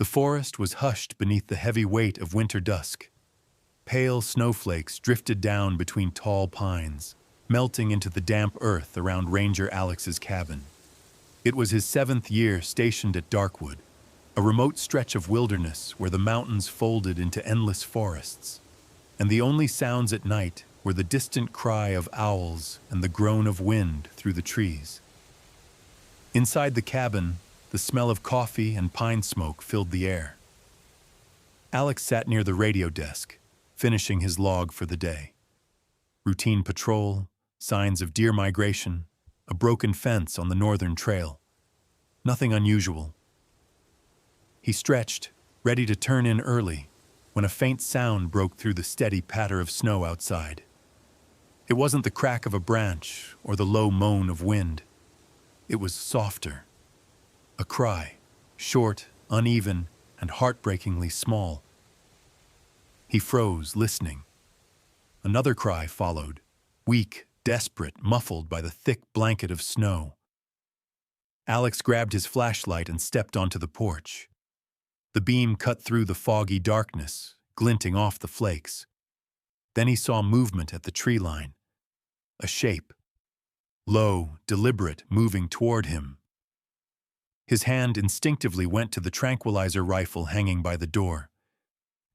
The forest was hushed beneath the heavy weight of winter dusk. Pale snowflakes drifted down between tall pines, melting into the damp earth around Ranger Alex's cabin. It was his 7th year stationed at Darkwood, a remote stretch of wilderness where the mountains folded into endless forests, and the only sounds at night were the distant cry of owls and the groan of wind through the trees. Inside the cabin, the smell of coffee and pine smoke filled the air. Alex sat near the radio desk, finishing his log for the day. Routine patrol, signs of deer migration, a broken fence on the northern trail. Nothing unusual. He stretched, ready to turn in early, when a faint sound broke through the steady patter of snow outside. It wasn't the crack of a branch or the low moan of wind. It was softer. A cry, short, uneven, and heartbreakingly small. He froze, listening. Another cry followed, weak, desperate, muffled by the thick blanket of snow. Alex grabbed his flashlight and stepped onto the porch. The beam cut through the foggy darkness, glinting off the flakes. Then he saw movement at the tree line. A shape. Low, deliberate, moving toward him. His hand instinctively went to the tranquilizer rifle hanging by the door.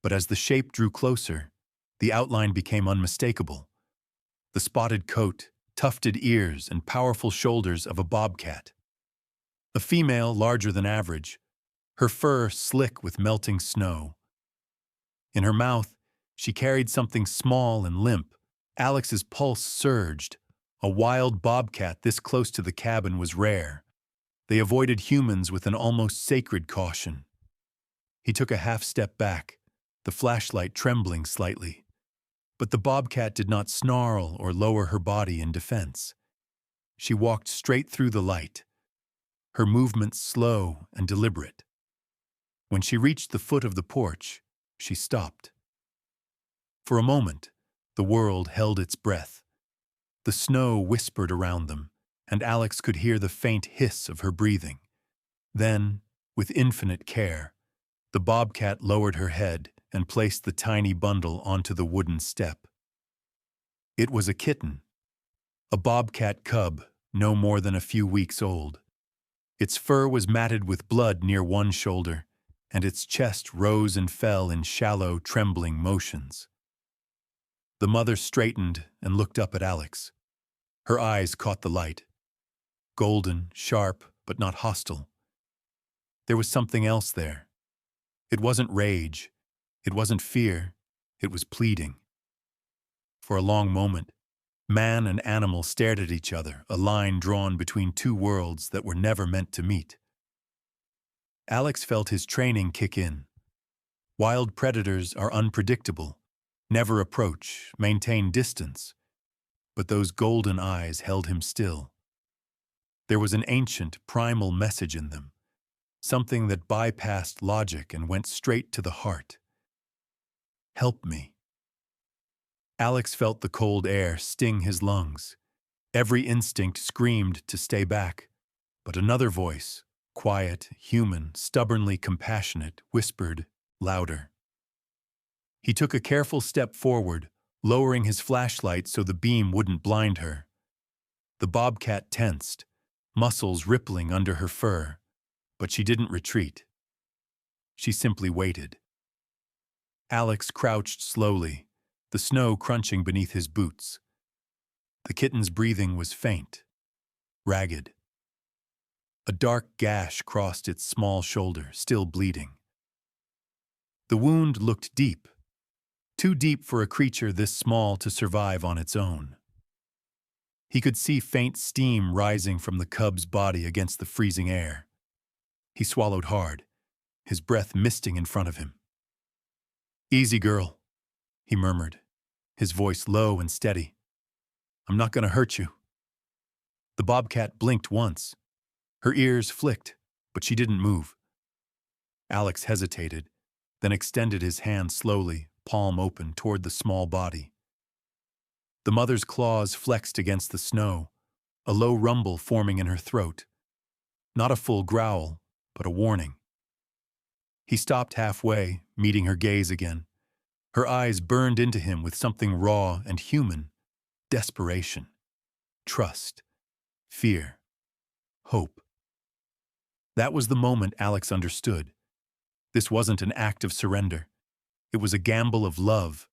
But as the shape drew closer, the outline became unmistakable. The spotted coat, tufted ears, and powerful shoulders of a bobcat. A female larger than average, her fur slick with melting snow. In her mouth, she carried something small and limp. Alex's pulse surged. A wild bobcat this close to the cabin was rare. They avoided humans with an almost sacred caution. He took a half step back, the flashlight trembling slightly. But the bobcat did not snarl or lower her body in defense. She walked straight through the light, her movements slow and deliberate. When she reached the foot of the porch, she stopped. For a moment, the world held its breath. The snow whispered around them, and Alex could hear the faint hiss of her breathing. Then, with infinite care, the bobcat lowered her head and placed the tiny bundle onto the wooden step. It was a kitten, a bobcat cub no more than a few weeks old. Its fur was matted with blood near one shoulder, and its chest rose and fell in shallow, trembling motions. The mother straightened and looked up at Alex. Her eyes caught the light. Golden, sharp, but not hostile. There was something else there. It wasn't rage. It wasn't fear. It was pleading. For a long moment, man and animal stared at each other, a line drawn between two worlds that were never meant to meet. Alex felt his training kick in. Wild predators are unpredictable, never approach, maintain distance. But those golden eyes held him still. There was an ancient, primal message in them, something that bypassed logic and went straight to the heart. Help me. Alex felt the cold air sting his lungs. Every instinct screamed to stay back, but another voice, quiet, human, stubbornly compassionate, whispered louder. He took a careful step forward, lowering his flashlight so the beam wouldn't blind her. The bobcat tensed, muscles rippling under her fur, but she didn't retreat. She simply waited. Alex crouched slowly, the snow crunching beneath his boots. The kitten's breathing was faint, ragged. A dark gash crossed its small shoulder, still bleeding. The wound looked deep, too deep for a creature this small to survive on its own. He could see faint steam rising from the cub's body against the freezing air. He swallowed hard, his breath misting in front of him. "Easy, girl," he murmured, his voice low and steady. "I'm not going to hurt you." The bobcat blinked once. Her ears flicked, but she didn't move. Alex hesitated, then extended his hand slowly, palm open, toward the small body. The mother's claws flexed against the snow, a low rumble forming in her throat. Not a full growl, but a warning. He stopped halfway, meeting her gaze again. Her eyes burned into him with something raw and human: desperation, trust, fear, hope. That was the moment Alex understood. This wasn't an act of surrender. It was a gamble of love.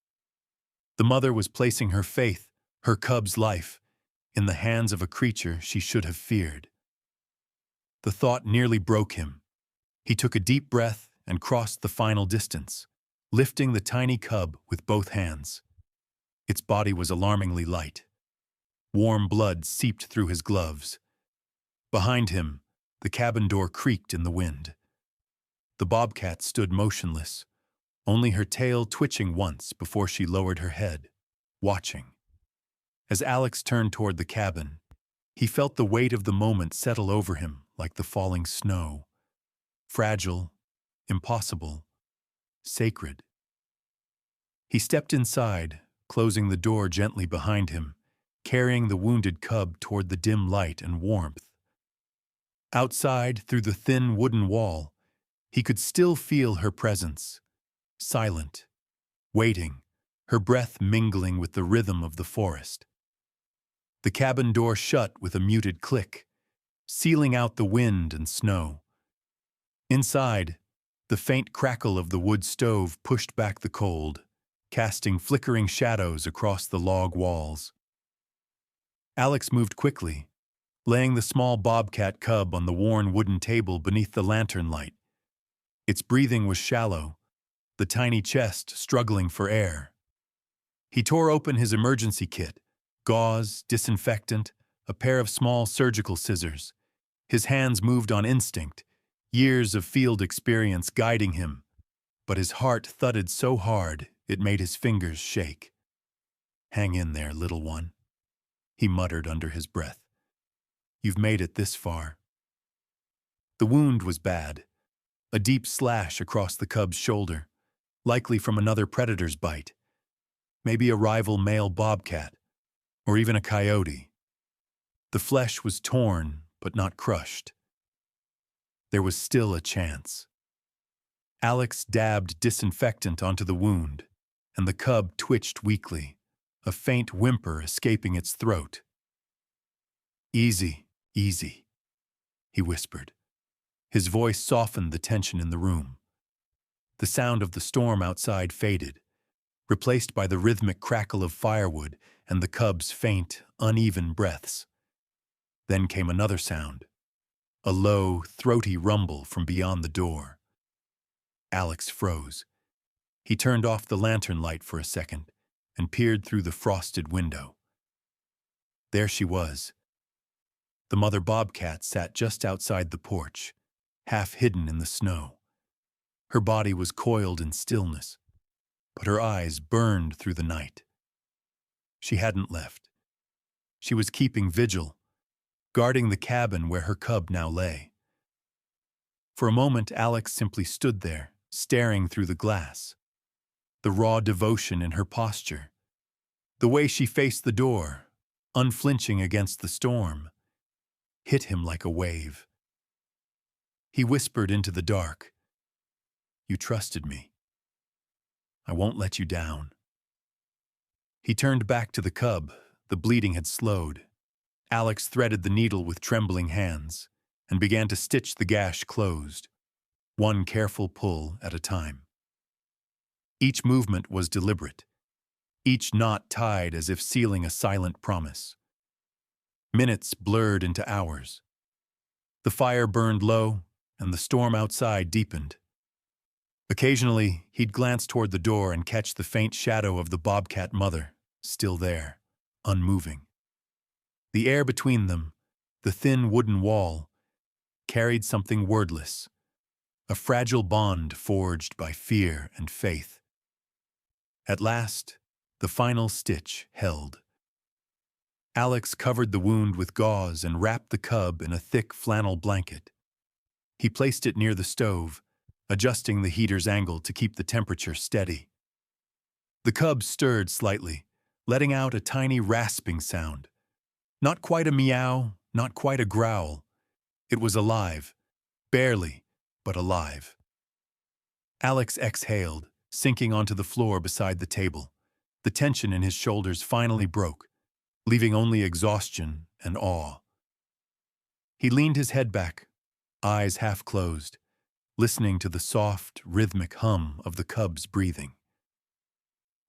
The mother was placing her faith, her cub's life, in the hands of a creature she should have feared. The thought nearly broke him. He took a deep breath and crossed the final distance, lifting the tiny cub with both hands. Its body was alarmingly light. Warm blood seeped through his gloves. Behind him, the cabin door creaked in the wind. The bobcat stood motionless, only her tail twitching once before she lowered her head, watching. As Alex turned toward the cabin, he felt the weight of the moment settle over him like the falling snow. Fragile, impossible, sacred. He stepped inside, closing the door gently behind him, carrying the wounded cub toward the dim light and warmth. Outside, through the thin wooden wall, he could still feel her presence, silent, waiting, her breath mingling with the rhythm of the forest. The cabin door shut with a muted click, sealing out the wind and snow. Inside, the faint crackle of the wood stove pushed back the cold, casting flickering shadows across the log walls. Alex moved quickly, laying the small bobcat cub on the worn wooden table beneath the lantern light. Its breathing was shallow, the tiny chest struggling for air. He tore open his emergency kit: gauze, disinfectant, a pair of small surgical scissors. His hands moved on instinct, years of field experience guiding him, but his heart thudded so hard it made his fingers shake. "Hang in there, little one," he muttered under his breath. "You've made it this far." The wound was bad, a deep slash across the cub's shoulder, likely from another predator's bite. Maybe a rival male bobcat, or even a coyote. The flesh was torn, but not crushed. There was still a chance. Alex dabbed disinfectant onto the wound, and the cub twitched weakly, a faint whimper escaping its throat. "Easy, easy," he whispered. His voice softened the tension in the room. The sound of the storm outside faded, replaced by the rhythmic crackle of firewood and the cub's faint, uneven breaths. Then came another sound, a low, throaty rumble from beyond the door. Alex froze. He turned off the lantern light for a second and peered through the frosted window. There she was. The mother bobcat sat just outside the porch, half hidden in the snow. Her body was coiled in stillness, but her eyes burned through the night. She hadn't left. She was keeping vigil, guarding the cabin where her cub now lay. For a moment, Alex simply stood there, staring through the glass. The raw devotion in her posture, the way she faced the door, unflinching against the storm, hit him like a wave. He whispered into the dark, "You trusted me. I won't let you down." He turned back to the cub. The bleeding had slowed. Alex threaded the needle with trembling hands and began to stitch the gash closed, one careful pull at a time. Each movement was deliberate, each knot tied as if sealing a silent promise. Minutes blurred into hours. The fire burned low, and the storm outside deepened. Occasionally, he'd glance toward the door and catch the faint shadow of the bobcat mother, still there, unmoving. The air between them, the thin wooden wall, carried something wordless, a fragile bond forged by fear and faith. At last, the final stitch held. Alex covered the wound with gauze and wrapped the cub in a thick flannel blanket. He placed it near the stove, adjusting the heater's angle to keep the temperature steady. The cub stirred slightly, letting out a tiny rasping sound. Not quite a meow, not quite a growl. It was alive, barely, but alive. Alex exhaled, sinking onto the floor beside the table. The tension in his shoulders finally broke, leaving only exhaustion and awe. He leaned his head back, eyes half closed, listening to the soft, rhythmic hum of the cub's breathing.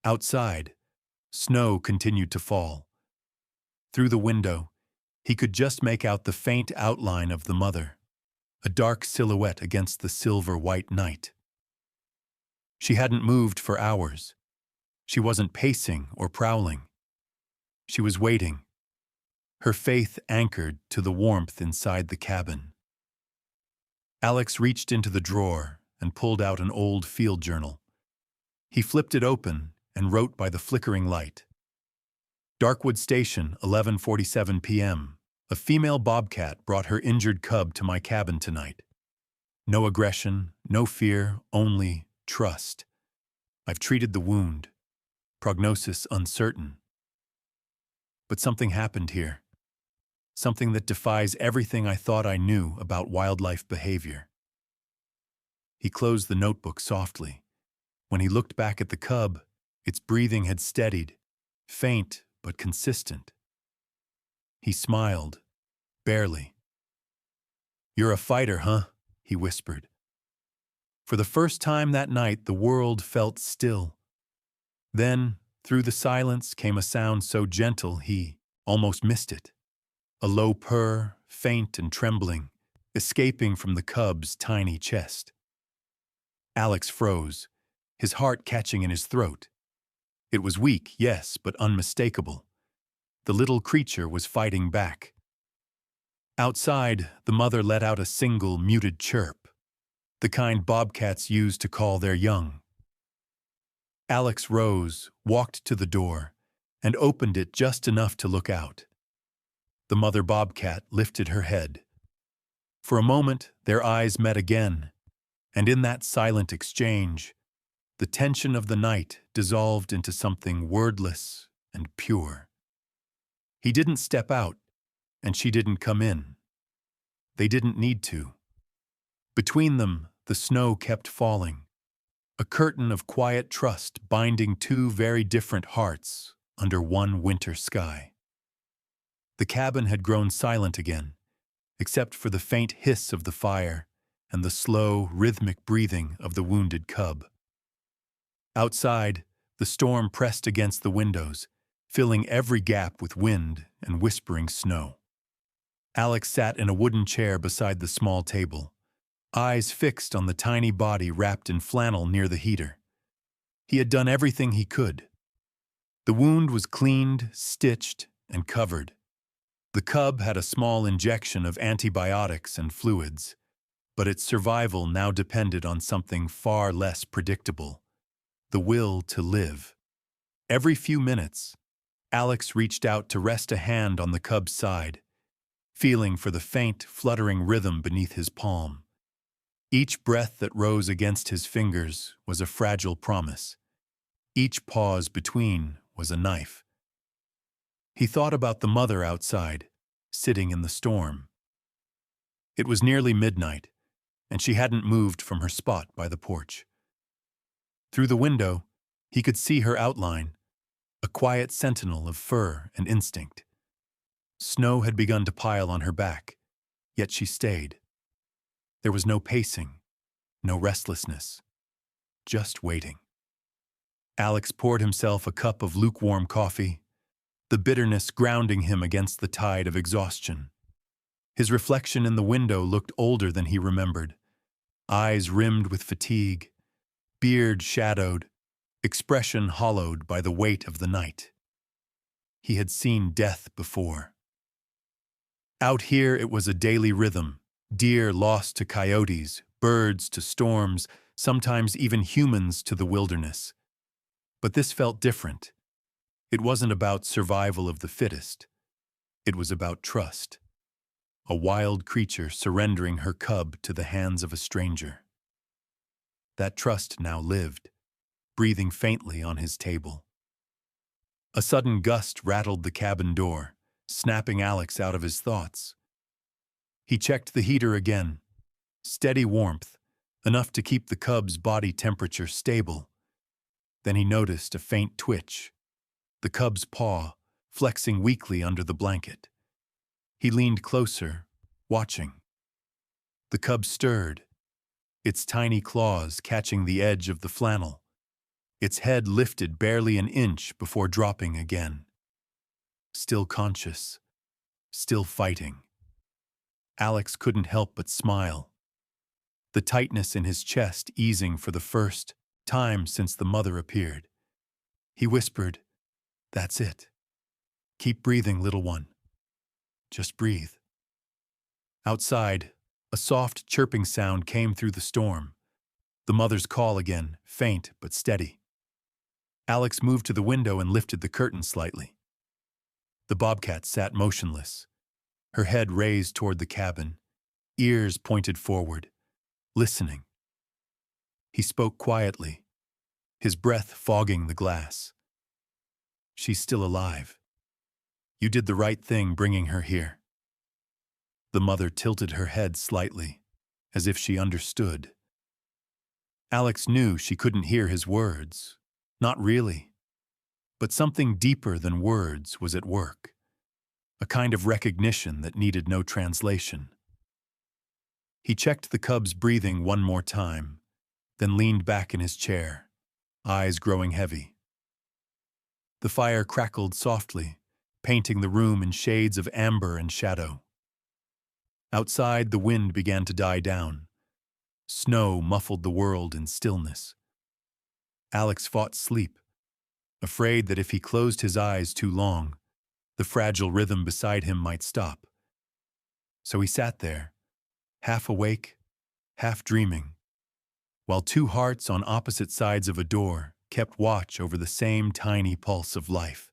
Outside, snow continued to fall. Through the window, he could just make out the faint outline of the mother, a dark silhouette against the silver-white night. She hadn't moved for hours. She wasn't pacing or prowling. She was waiting, her faith anchored to the warmth inside the cabin. Alex reached into the drawer and pulled out an old field journal. He flipped it open and wrote by the flickering light. Darkwood Station, 11:47 p.m. A female bobcat brought her injured cub to my cabin tonight. No aggression, no fear, only trust. I've treated the wound. Prognosis uncertain. But something happened here. Something that defies everything I thought I knew about wildlife behavior. He closed the notebook softly. When he looked back at the cub, its breathing had steadied, faint but consistent. He smiled, barely. "You're a fighter, huh?" he whispered. For the first time that night, the world felt still. Then, through the silence, came a sound so gentle he almost missed it. A low purr, faint and trembling, escaping from the cub's tiny chest. Alex froze, his heart catching in his throat. It was weak, yes, but unmistakable. The little creature was fighting back. Outside, the mother let out a single muted chirp, the kind bobcats use to call their young. Alex rose, walked to the door, and opened it just enough to look out. The mother bobcat lifted her head. For a moment, their eyes met again, and in that silent exchange, the tension of the night dissolved into something wordless and pure. He didn't step out, and she didn't come in. They didn't need to. Between them, the snow kept falling, a curtain of quiet trust binding two very different hearts under one winter sky. The cabin had grown silent again, except for the faint hiss of the fire and the slow, rhythmic breathing of the wounded cub. Outside, the storm pressed against the windows, filling every gap with wind and whispering snow. Alex sat in a wooden chair beside the small table, eyes fixed on the tiny body wrapped in flannel near the heater. He had done everything he could. The wound was cleaned, stitched, and covered. The cub had a small injection of antibiotics and fluids, but its survival now depended on something far less predictable: the will to live. Every few minutes, Alex reached out to rest a hand on the cub's side, feeling for the faint, fluttering rhythm beneath his palm. Each breath that rose against his fingers was a fragile promise. Each pause between was a knife. He thought about the mother outside, sitting in the storm. It was nearly midnight, and she hadn't moved from her spot by the porch. Through the window, he could see her outline, a quiet sentinel of fur and instinct. Snow had begun to pile on her back, yet she stayed. There was no pacing, no restlessness, just waiting. Alex poured himself a cup of lukewarm coffee, the bitterness grounding him against the tide of exhaustion. His reflection in the window looked older than he remembered, eyes rimmed with fatigue, beard shadowed, expression hollowed by the weight of the night. He had seen death before. Out here it was a daily rhythm, deer lost to coyotes, birds to storms, sometimes even humans to the wilderness. But this felt different. It wasn't about survival of the fittest. It was about trust. A wild creature surrendering her cub to the hands of a stranger. That trust now lived, breathing faintly on his table. A sudden gust rattled the cabin door, snapping Alex out of his thoughts. He checked the heater again. Steady warmth, enough to keep the cub's body temperature stable. Then he noticed a faint twitch, the cub's paw flexing weakly under the blanket. He leaned closer, watching. The cub stirred, its tiny claws catching the edge of the flannel. Its head lifted barely an inch before dropping again. Still conscious, still fighting. Alex couldn't help but smile, the tightness in his chest easing for the first time since the mother appeared. He whispered, "That's it. Keep breathing, little one. Just breathe." Outside, a soft chirping sound came through the storm. The mother's call again, faint but steady. Alex moved to the window and lifted the curtain slightly. The bobcat sat motionless, her head raised toward the cabin, ears pointed forward, listening. He spoke quietly, his breath fogging the glass. "She's still alive. You did the right thing bringing her here." The mother tilted her head slightly, as if she understood. Alex knew she couldn't hear his words. Not really. But something deeper than words was at work. A kind of recognition that needed no translation. He checked the cub's breathing one more time, then leaned back in his chair, eyes growing heavy. The fire crackled softly, painting the room in shades of amber and shadow. Outside, the wind began to die down. Snow muffled the world in stillness. Alex fought sleep, afraid that if he closed his eyes too long, the fragile rhythm beside him might stop. So he sat there, half awake, half dreaming, while two hearts on opposite sides of a door kept watch over the same tiny pulse of life.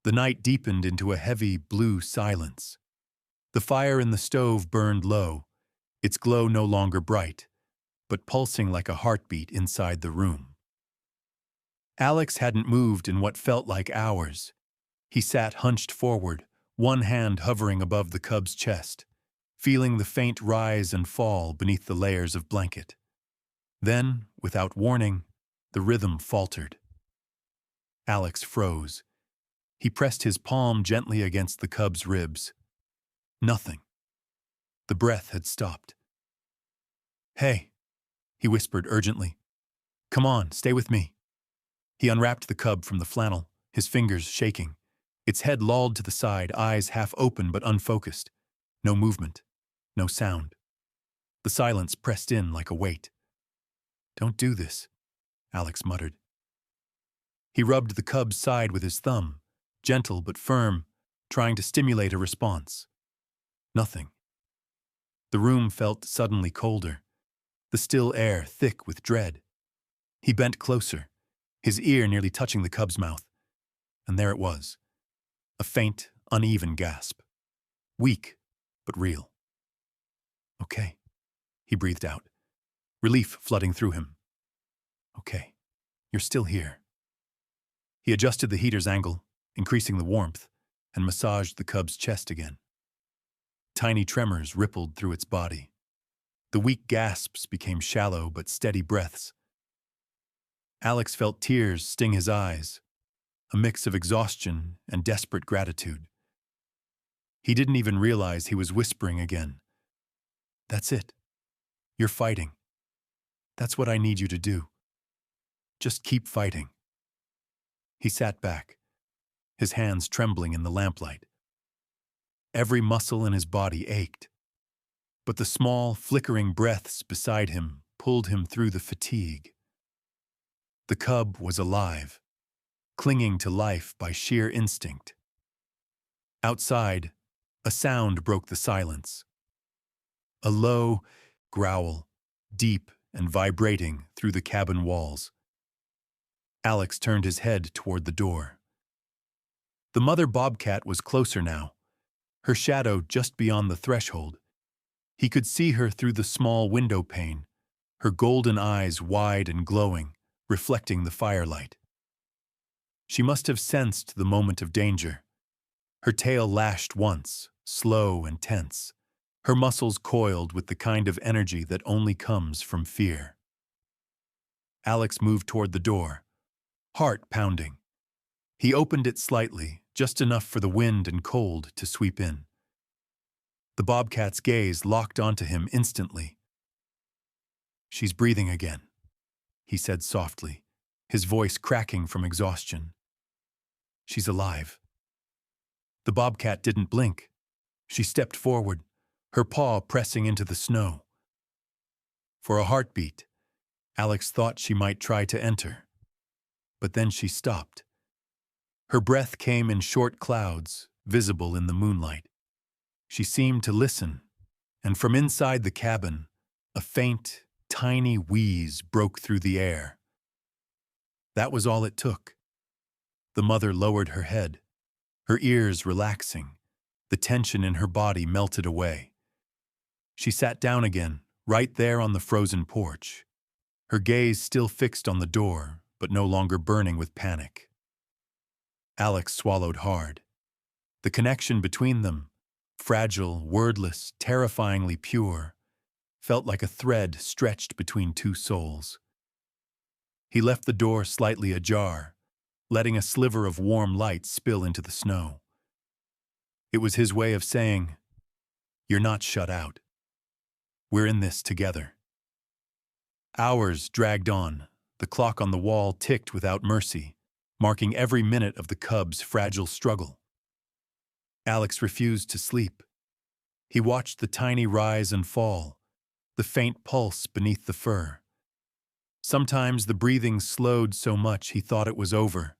The night deepened into a heavy blue silence. The fire in the stove burned low, its glow no longer bright, but pulsing like a heartbeat inside the room. Alex hadn't moved in what felt like hours. He sat hunched forward, one hand hovering above the cub's chest, feeling the faint rise and fall beneath the layers of blanket. Then, without warning, the rhythm faltered. Alex froze. He pressed his palm gently against the cub's ribs. Nothing. The breath had stopped. "Hey," he whispered urgently. "Come on, stay with me." He unwrapped the cub from the flannel, his fingers shaking. Its head lolled to the side, eyes half open but unfocused. No movement, no sound. The silence pressed in like a weight. "Don't do this," Alex muttered. He rubbed the cub's side with his thumb, gentle but firm, trying to stimulate a response. Nothing. The room felt suddenly colder, the still air thick with dread. He bent closer, his ear nearly touching the cub's mouth. And there it was, a faint, uneven gasp. Weak, but real. "Okay," he breathed out, relief flooding through him. "Okay, you're still here." He adjusted the heater's angle, increasing the warmth, and massaged the cub's chest again. Tiny tremors rippled through its body. The weak gasps became shallow but steady breaths. Alex felt tears sting his eyes, a mix of exhaustion and desperate gratitude. He didn't even realize he was whispering again. "That's it. You're fighting. That's what I need you to do. Just keep fighting." He sat back, his hands trembling in the lamplight. Every muscle in his body ached, but the small, flickering breaths beside him pulled him through the fatigue. The cub was alive, clinging to life by sheer instinct. Outside, a sound broke the silence. A low growl, deep and vibrating through the cabin walls. Alex turned his head toward the door. The mother bobcat was closer now, her shadow just beyond the threshold. He could see her through the small window pane, her golden eyes wide and glowing, reflecting the firelight. She must have sensed the moment of danger. Her tail lashed once, slow and tense, Her muscles coiled with the kind of energy that only comes from fear. Alex moved toward the door, heart pounding. He opened it slightly, just enough for the wind and cold to sweep in. The bobcat's gaze locked onto him instantly. "She's breathing again," he said softly, his voice cracking from exhaustion. "She's alive." The bobcat didn't blink. She stepped forward, her paw pressing into the snow. For a heartbeat, Alex thought she might try to enter. But then she stopped. Her breath came in short clouds, visible in the moonlight. She seemed to listen, and from inside the cabin, a faint, tiny wheeze broke through the air. That was all it took. The mother lowered her head, her ears relaxing, the tension in her body melted away. She sat down again, right there on the frozen porch, her gaze still fixed on the door, but no longer burning with panic. Alex swallowed hard. The connection between them, fragile, wordless, terrifyingly pure, felt like a thread stretched between two souls. He left the door slightly ajar, letting a sliver of warm light spill into the snow. It was his way of saying, "You're not shut out. We're in this together." Hours dragged on. The clock on the wall ticked without mercy, marking every minute of the cub's fragile struggle. Alex refused to sleep. He watched the tiny rise and fall, the faint pulse beneath the fur. Sometimes the breathing slowed so much he thought it was over.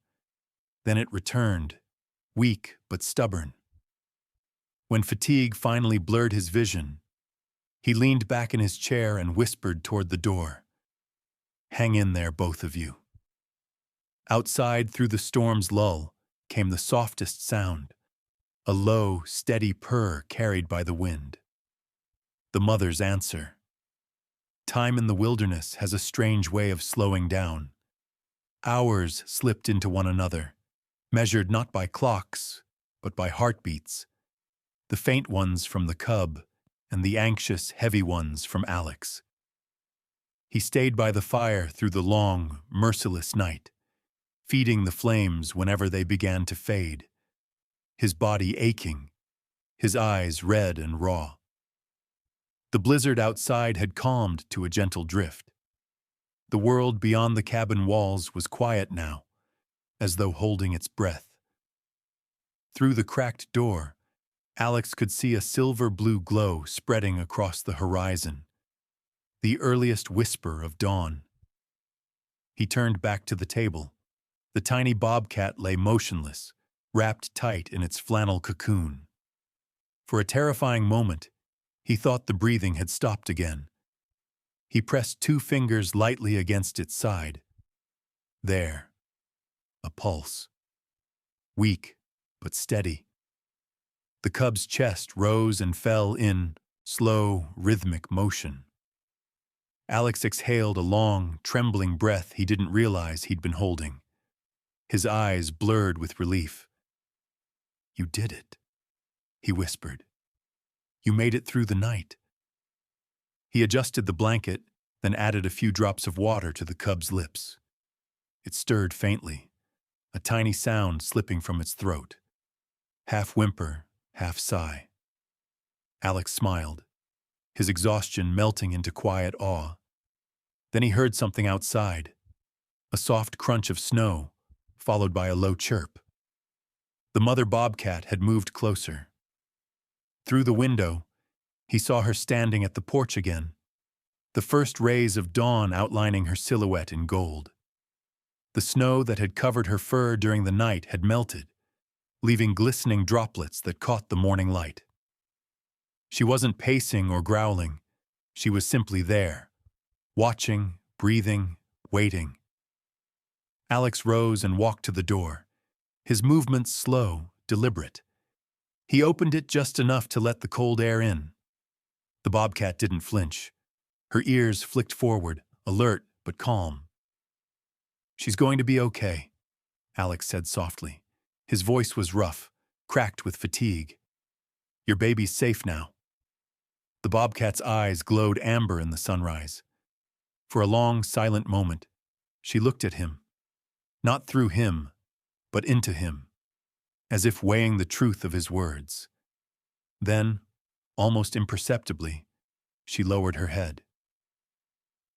Then it returned, weak but stubborn. When fatigue finally blurred his vision, he leaned back in his chair and whispered toward the door, "Hang in there, both of you." Outside, through the storm's lull, came the softest sound, a low, steady purr carried by the wind. The mother's answer. Time in the wilderness has a strange way of slowing down. Hours slipped into one another, measured not by clocks, but by heartbeats, the faint ones from the cub and the anxious, heavy ones from Alex. He stayed by the fire through the long, merciless night, feeding the flames whenever they began to fade, his body aching, his eyes red and raw. The blizzard outside had calmed to a gentle drift. The world beyond the cabin walls was quiet now, as though holding its breath. Through the cracked door, Alex could see a silver-blue glow spreading across the horizon, the earliest whisper of dawn. He turned back to the table. The tiny bobcat lay motionless, wrapped tight in its flannel cocoon. For a terrifying moment, he thought the breathing had stopped again. He pressed 2 fingers lightly against its side. There, a pulse. Weak, but steady. The cub's chest rose and fell in slow, rhythmic motion. Alex exhaled a long, trembling breath he didn't realize he'd been holding. His eyes blurred with relief. "You did it," he whispered. "You made it through the night." He adjusted the blanket, then added a few drops of water to the cub's lips. It stirred faintly, a tiny sound slipping from its throat. Half whimper, half sigh. Alex smiled, his exhaustion melting into quiet awe. Then he heard something outside, a soft crunch of snow, followed by a low chirp. The mother bobcat had moved closer. Through the window, he saw her standing at the porch again, the first rays of dawn outlining her silhouette in gold. The snow that had covered her fur during the night had melted, leaving glistening droplets that caught the morning light. She wasn't pacing or growling. She was simply there, watching, breathing, waiting. Alex rose and walked to the door, his movements slow, deliberate. He opened it just enough to let the cold air in. The bobcat didn't flinch. Her ears flicked forward, alert but calm. "She's going to be okay," Alex said softly. His voice was rough, cracked with fatigue. "Your baby's safe now." The bobcat's eyes glowed amber in the sunrise. For a long, silent moment, she looked at him, not through him, but into him, as if weighing the truth of his words. Then, almost imperceptibly, she lowered her head.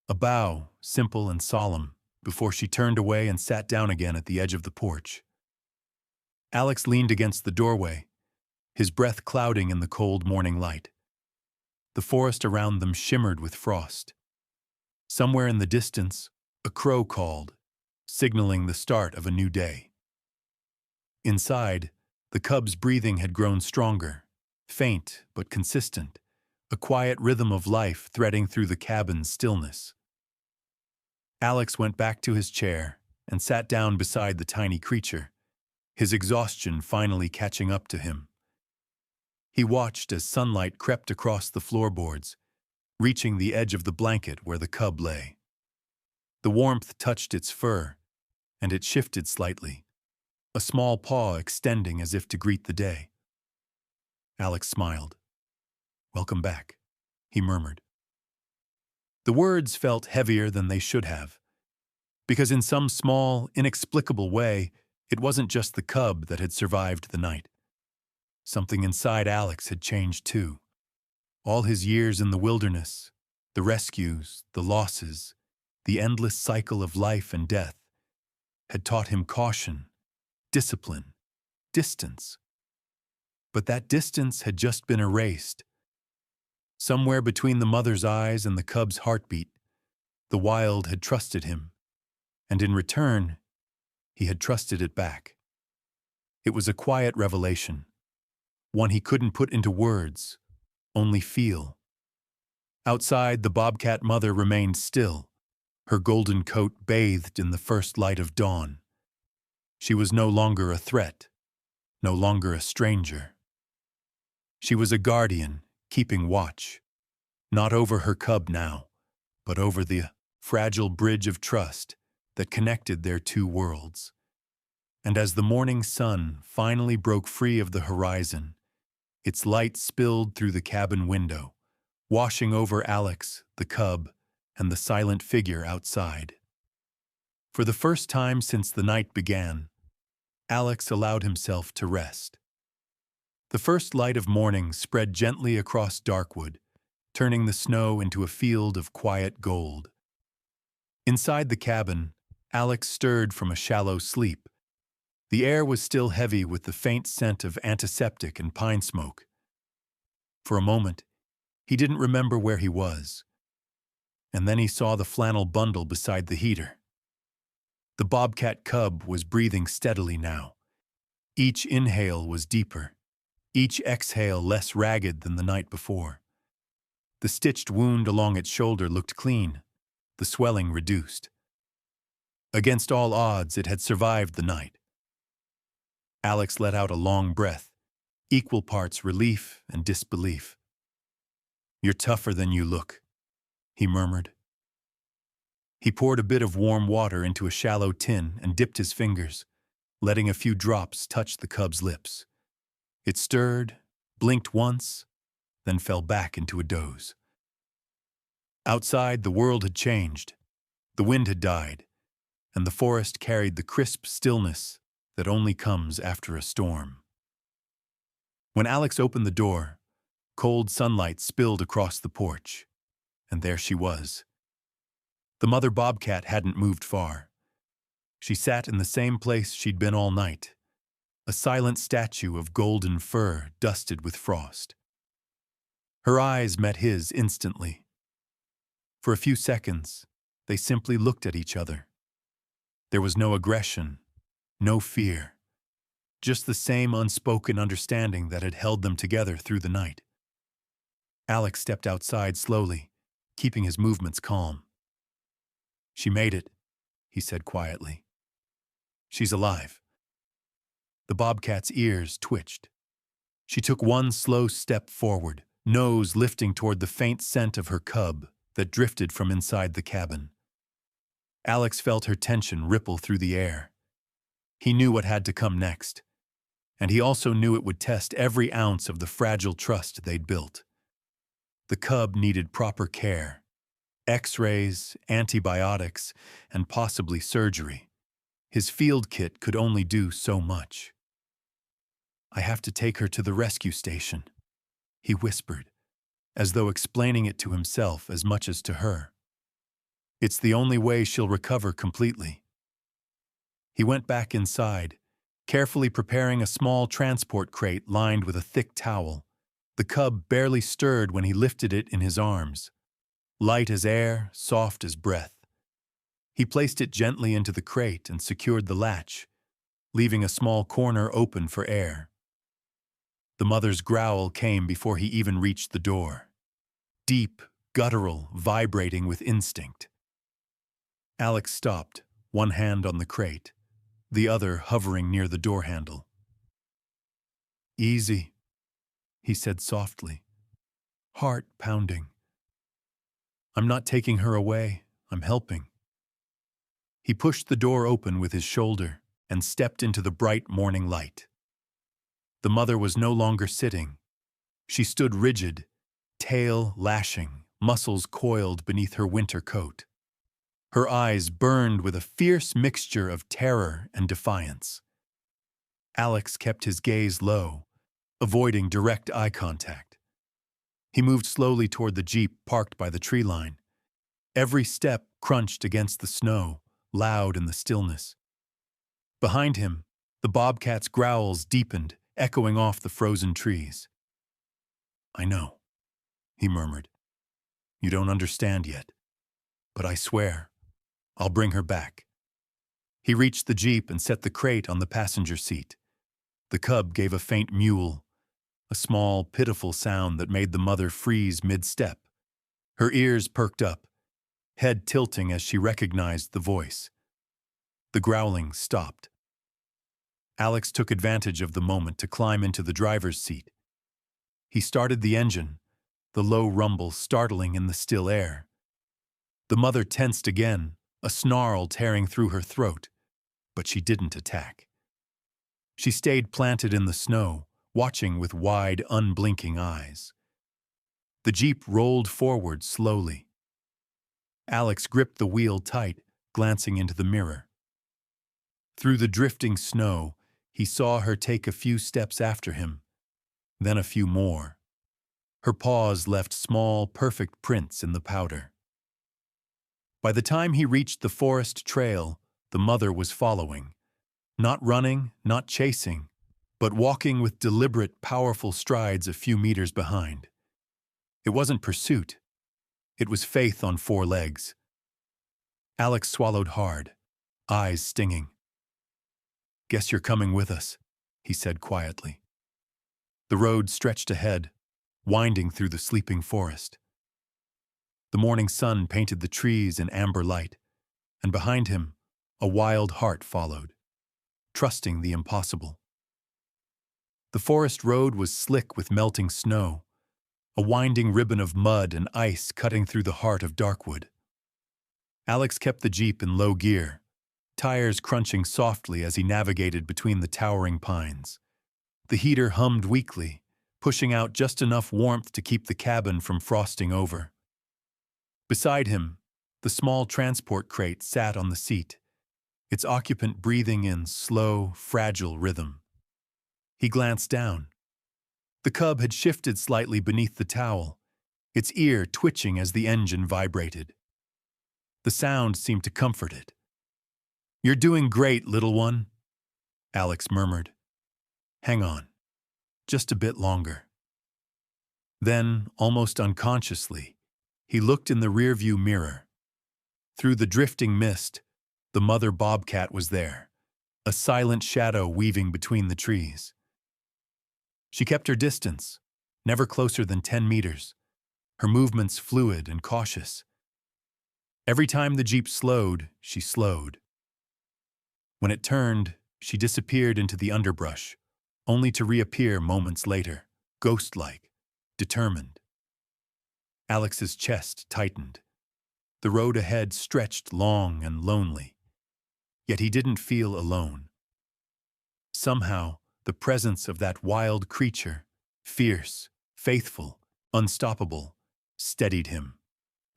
A bow, simple and solemn, before she turned away and sat down again at the edge of the porch. Alex leaned against the doorway, his breath clouding in the cold morning light. The forest around them shimmered with frost. Somewhere in the distance, a crow called, signaling the start of a new day. Inside, the cub's breathing had grown stronger, faint but consistent, a quiet rhythm of life threading through the cabin's stillness. Alex went back to his chair and sat down beside the tiny creature, his exhaustion finally catching up to him. He watched as sunlight crept across the floorboards, reaching the edge of the blanket where the cub lay. The warmth touched its fur, and it shifted slightly, a small paw extending as if to greet the day. Alex smiled. "Welcome back," he murmured. The words felt heavier than they should have, because in some small, inexplicable way, it wasn't just the cub that had survived the night. Something inside Alex had changed too. All his years in the wilderness, the rescues, the losses, the endless cycle of life and death, had taught him caution, discipline, distance. But that distance had just been erased. Somewhere between the mother's eyes and the cub's heartbeat, the wild had trusted him, and in return, he had trusted it back. It was a quiet revelation, one he couldn't put into words, only feel. Outside, the bobcat mother remained still, her golden coat bathed in the first light of dawn. She was no longer a threat, no longer a stranger. She was a guardian, keeping watch, not over her cub now, but over the fragile bridge of trust that connected their two worlds. And as the morning sun finally broke free of the horizon, its light spilled through the cabin window, washing over Alex, the cub, and the silent figure outside. For the first time since the night began, Alex allowed himself to rest. The first light of morning spread gently across Darkwood, turning the snow into a field of quiet gold. Inside the cabin, Alex stirred from a shallow sleep. The air was still heavy with the faint scent of antiseptic and pine smoke. For a moment, he didn't remember where he was. And then he saw the flannel bundle beside the heater. The bobcat cub was breathing steadily now. Each inhale was deeper, each exhale less ragged than the night before. The stitched wound along its shoulder looked clean, the swelling reduced. Against all odds, it had survived the night. Alex let out a long breath, equal parts relief and disbelief. "You're tougher than you look," he murmured. He poured a bit of warm water into a shallow tin and dipped his fingers, letting a few drops touch the cub's lips. It stirred, blinked once, then fell back into a doze. Outside, the world had changed. The wind had died, and the forest carried the crisp stillness that only comes after a storm. When Alex opened the door, cold sunlight spilled across the porch, and there she was. The mother bobcat hadn't moved far. She sat in the same place she'd been all night, a silent statue of golden fur dusted with frost. Her eyes met his instantly. For a few seconds, they simply looked at each other. There was no aggression, no fear, just the same unspoken understanding that had held them together through the night. Alex stepped outside slowly, keeping his movements calm. "She made it," he said quietly. "She's alive." The bobcat's ears twitched. She took one slow step forward, nose lifting toward the faint scent of her cub that drifted from inside the cabin. Alex felt her tension ripple through the air. He knew what had to come next, and he also knew it would test every ounce of the fragile trust they'd built. The cub needed proper care. X-rays, antibiotics, and possibly surgery. His field kit could only do so much. "I have to take her to the rescue station," he whispered, as though explaining it to himself as much as to her. "It's the only way she'll recover completely." He went back inside, carefully preparing a small transport crate lined with a thick towel. The cub barely stirred when he lifted it in his arms. Light as air, soft as breath. He placed it gently into the crate and secured the latch, leaving a small corner open for air. The mother's growl came before he even reached the door. Deep, guttural, vibrating with instinct. Alex stopped, one hand on the crate, the other hovering near the door handle. "Easy," he said softly, heart pounding. "I'm not taking her away, I'm helping." He pushed the door open with his shoulder and stepped into the bright morning light. The mother was no longer sitting. She stood rigid, tail lashing, muscles coiled beneath her winter coat. Her eyes burned with a fierce mixture of terror and defiance. Alex kept his gaze low, avoiding direct eye contact. He moved slowly toward the jeep parked by the tree line. Every step crunched against the snow, loud in the stillness. Behind him, the bobcat's growls deepened, echoing off the frozen trees. "I know," he murmured. "You don't understand yet, but I swear, I'll bring her back." He reached the jeep and set the crate on the passenger seat. The cub gave a faint mewl, a small, pitiful sound that made the mother freeze mid-step. Her ears perked up, head tilting as she recognized the voice. The growling stopped. Alex took advantage of the moment to climb into the driver's seat. He started the engine, the low rumble startling in the still air. The mother tensed again, a snarl tearing through her throat, but she didn't attack. She stayed planted in the snow, watching with wide, unblinking eyes. The jeep rolled forward slowly. Alex gripped the wheel tight, glancing into the mirror. Through the drifting snow, he saw her take a few steps after him, then a few more. Her paws left small, perfect prints in the powder. By the time he reached the forest trail, the mother was following. Not running, not chasing, but walking with deliberate, powerful strides a few meters behind. It wasn't pursuit. It was faith on four legs. Alex swallowed hard, eyes stinging. "Guess you're coming with us," he said quietly. The road stretched ahead, winding through the sleeping forest. The morning sun painted the trees in amber light, and behind him, a wild heart followed, trusting the impossible. The forest road was slick with melting snow, a winding ribbon of mud and ice cutting through the heart of Darkwood. Alex kept the jeep in low gear, tires crunching softly as he navigated between the towering pines. The heater hummed weakly, pushing out just enough warmth to keep the cabin from frosting over. Beside him, the small transport crate sat on the seat, its occupant breathing in slow, fragile rhythm. He glanced down. The cub had shifted slightly beneath the towel, its ear twitching as the engine vibrated. The sound seemed to comfort it. "You're doing great, little one," Alex murmured. "Hang on, just a bit longer." Then, almost unconsciously, he looked in the rearview mirror. Through the drifting mist, the mother bobcat was there, a silent shadow weaving between the trees. She kept her distance, never closer than 10 meters, her movements fluid and cautious. Every time the jeep slowed, she slowed. When it turned, she disappeared into the underbrush, only to reappear moments later, ghost-like, determined. Alex's chest tightened. The road ahead stretched long and lonely. Yet he didn't feel alone. Somehow, the presence of that wild creature, fierce, faithful, unstoppable, steadied him.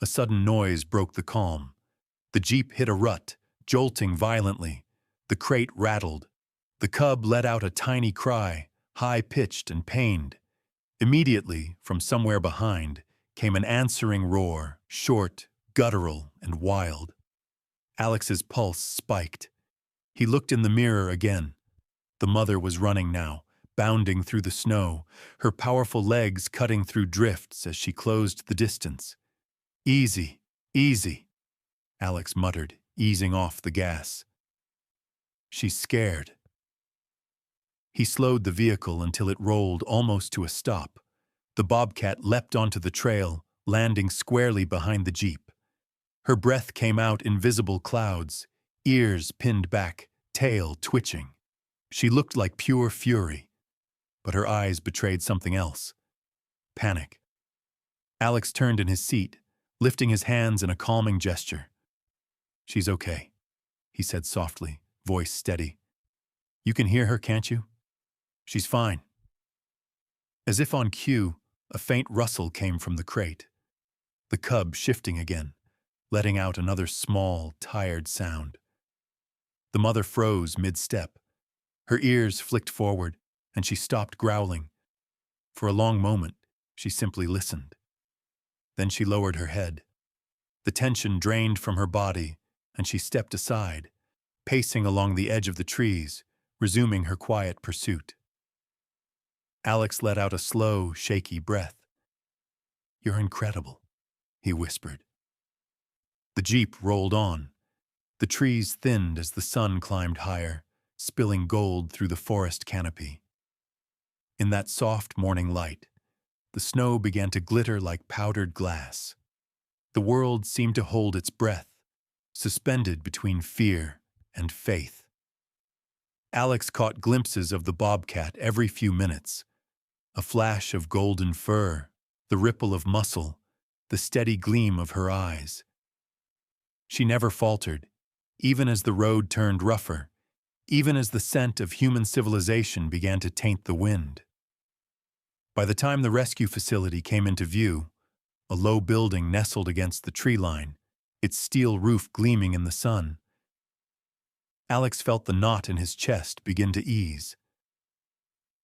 A sudden noise broke the calm. The jeep hit a rut, jolting violently. The crate rattled. The cub let out a tiny cry, high-pitched and pained. Immediately, from somewhere behind, came an answering roar, short, guttural, and wild. Alex's pulse spiked. He looked in the mirror again. The mother was running now, bounding through the snow, her powerful legs cutting through drifts as she closed the distance. "Easy, easy," Alex muttered, easing off the gas. "She's scared." He slowed the vehicle until it rolled almost to a stop. The Bobcat leapt onto the trail, landing squarely behind the jeep. Her breath came out in visible clouds, ears pinned back, tail twitching. She looked like pure fury, but her eyes betrayed something else. Panic. Alex turned in his seat, lifting his hands in a calming gesture. "She's okay," he said softly, voice steady. "You can hear her, can't you? She's fine." As if on cue, a faint rustle came from the crate. The cub shifting again, letting out another small, tired sound. The mother froze mid-step. Her ears flicked forward, and she stopped growling. For a long moment, she simply listened. Then she lowered her head. The tension drained from her body, and she stepped aside, pacing along the edge of the trees, resuming her quiet pursuit. Alex let out a slow, shaky breath. "You're incredible," he whispered. The jeep rolled on. The trees thinned as the sun climbed higher, spilling gold through the forest canopy. In that soft morning light, the snow began to glitter like powdered glass. The world seemed to hold its breath, suspended between fear and faith. Alex caught glimpses of the Bobcat every few minutes. A flash of golden fur, the ripple of muscle, the steady gleam of her eyes. She never faltered, even as the road turned rougher, even as the scent of human civilization began to taint the wind. By the time the rescue facility came into view, a low building nestled against the tree line, its steel roof gleaming in the sun, Alex felt the knot in his chest begin to ease.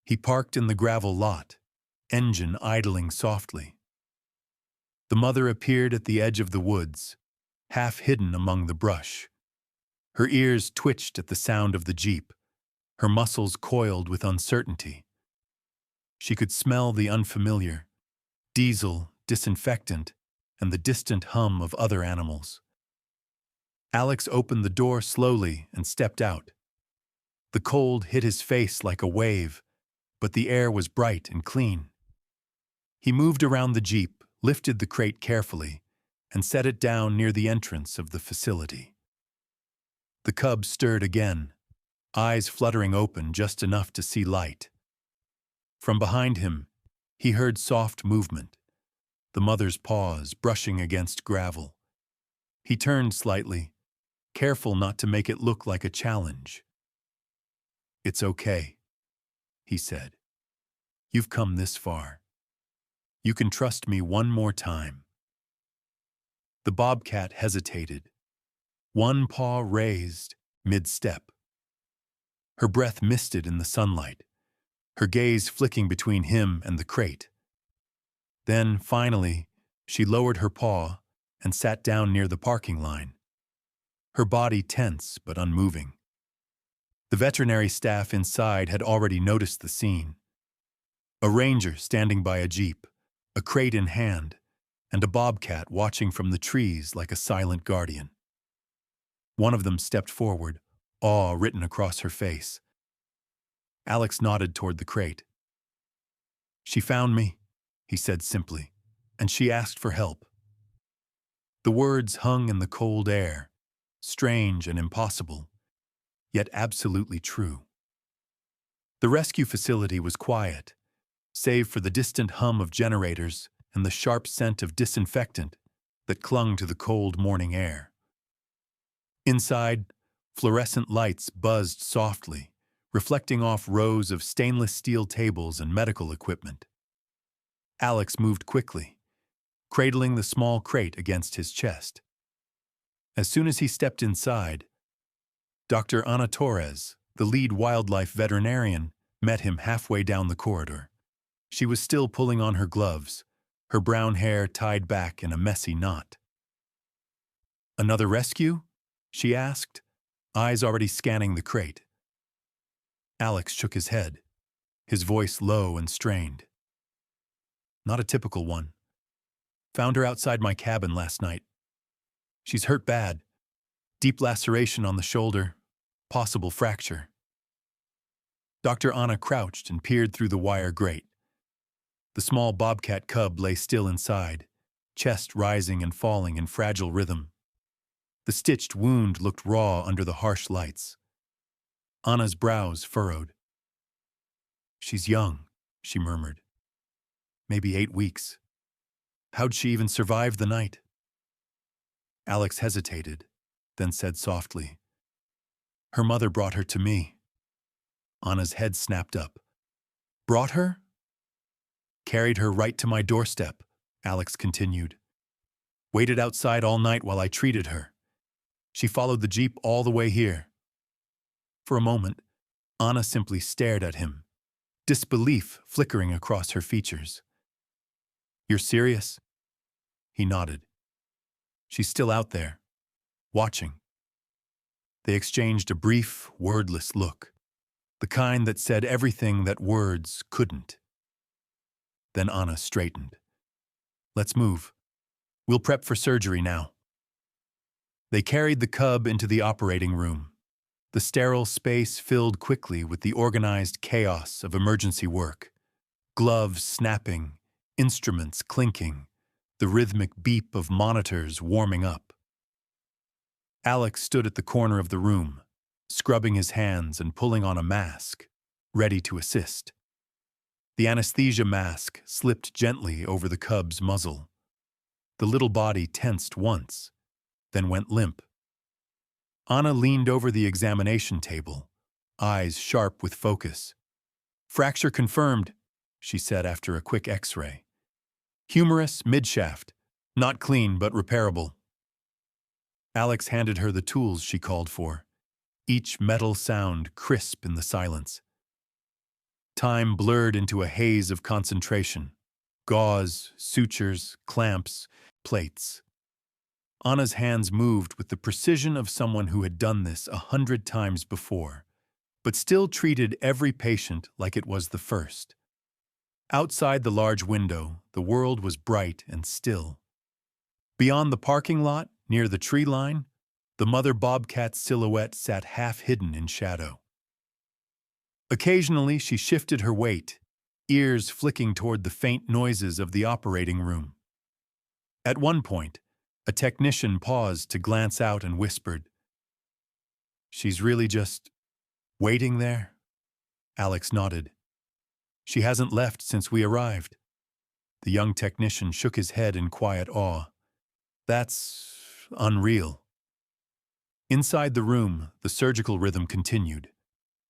He parked in the gravel lot, engine idling softly. The mother appeared at the edge of the woods, half hidden among the brush. Her ears twitched at the sound of the jeep, her muscles coiled with uncertainty. She could smell the unfamiliar, diesel, disinfectant, and the distant hum of other animals. Alex opened the door slowly and stepped out. The cold hit his face like a wave, but the air was bright and clean. He moved around the jeep, lifted the crate carefully, and set it down near the entrance of the facility. The cub stirred again, eyes fluttering open just enough to see light. From behind him, he heard soft movement, the mother's paws brushing against gravel. He turned slightly, careful not to make it look like a challenge. "It's okay," he said. "You've come this far. You can trust me one more time." The Bobcat hesitated, one paw raised, mid-step. Her breath misted in the sunlight, her gaze flicking between him and the crate. Then, finally, she lowered her paw and sat down near the parking line, her body tense but unmoving. The veterinary staff inside had already noticed the scene. A ranger standing by a jeep, a crate in hand, and a Bobcat watching from the trees like a silent guardian. One of them stepped forward, awe written across her face. Alex nodded toward the crate. "She found me," he said simply, "and she asked for help." The words hung in the cold air, strange and impossible, yet absolutely true. The rescue facility was quiet, save for the distant hum of generators and the sharp scent of disinfectant that clung to the cold morning air. Inside, fluorescent lights buzzed softly, reflecting off rows of stainless steel tables and medical equipment. Alex moved quickly, cradling the small crate against his chest. As soon as he stepped inside, Dr. Ana Torres, the lead wildlife veterinarian, met him halfway down the corridor. She was still pulling on her gloves, her brown hair tied back in a messy knot. "Another rescue?" she asked, eyes already scanning the crate. Alex shook his head, his voice low and strained. "Not a typical one. Found her outside my cabin last night. She's hurt bad. Deep laceration on the shoulder, possible fracture." Dr. Ana crouched and peered through the wire grate. The small bobcat cub lay still inside, chest rising and falling in fragile rhythm. The stitched wound looked raw under the harsh lights. Anna's brows furrowed. "She's young," she murmured. "Maybe 8 weeks. How'd she even survive the night?" Alex hesitated, then said softly, "Her mother brought her to me." Anna's head snapped up. "Brought her?" "Carried her right to my doorstep," Alex continued. "Waited outside all night while I treated her. She followed the jeep all the way here." For a moment, Anna simply stared at him, disbelief flickering across her features. "You're serious?" He nodded. "She's still out there, watching." They exchanged a brief, wordless look, the kind that said everything that words couldn't. Then Anna straightened. "Let's move. We'll prep for surgery now." They carried the cub into the operating room. The sterile space filled quickly with the organized chaos of emergency work. Gloves snapping, instruments clinking, the rhythmic beep of monitors warming up. Alex stood at the corner of the room, scrubbing his hands and pulling on a mask, ready to assist. The anesthesia mask slipped gently over the cub's muzzle. The little body tensed once, then went limp. Anna leaned over the examination table, eyes sharp with focus. "Fracture confirmed," she said after a quick X-ray. "Humerus midshaft, not clean but repairable." Alex handed her the tools she called for, each metal sound crisp in the silence. Time blurred into a haze of concentration. Gauze, sutures, clamps, plates. Anna's hands moved with the precision of someone who had done this 100 times before, but still treated every patient like it was the first. Outside the large window, the world was bright and still. Beyond the parking lot, near the tree line, the mother bobcat's silhouette sat half-hidden in shadow. Occasionally, she shifted her weight, ears flicking toward the faint noises of the operating room. At one point, a technician paused to glance out and whispered, "She's really just waiting there?" Alex nodded. "She hasn't left since we arrived." The young technician shook his head in quiet awe. "That's unreal." Inside the room, the surgical rhythm continued.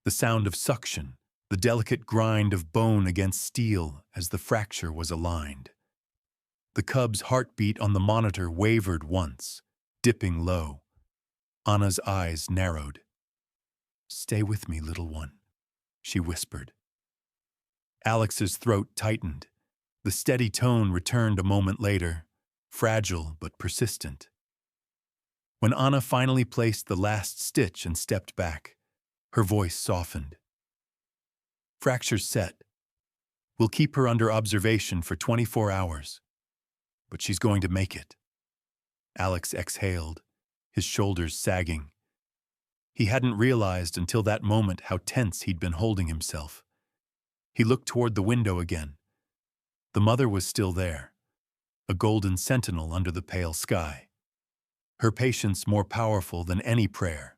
The sound of suction, the delicate grind of bone against steel as the fracture was aligned. The cub's heartbeat on the monitor wavered once, dipping low. Anna's eyes narrowed. "Stay with me, little one," she whispered. Alex's throat tightened. The steady tone returned a moment later, fragile but persistent. When Anna finally placed the last stitch and stepped back, her voice softened. "Fracture's set. We'll keep her under observation for 24 hours. But she's going to make it." Alex exhaled, his shoulders sagging. He hadn't realized until that moment how tense he'd been holding himself. He looked toward the window again. The mother was still there, a golden sentinel under the pale sky. Her patience more powerful than any prayer.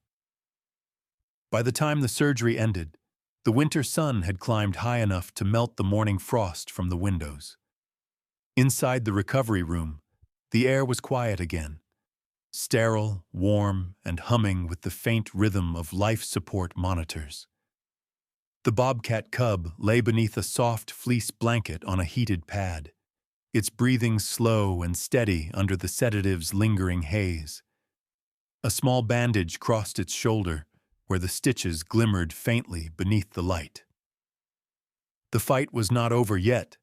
By the time the surgery ended, the winter sun had climbed high enough to melt the morning frost from the windows. Inside the recovery room, the air was quiet again, sterile, warm, and humming with the faint rhythm of life support monitors. The bobcat cub lay beneath a soft fleece blanket on a heated pad, its breathing slow and steady under the sedative's lingering haze. A small bandage crossed its shoulder, where the stitches glimmered faintly beneath the light. The fight was not over yet,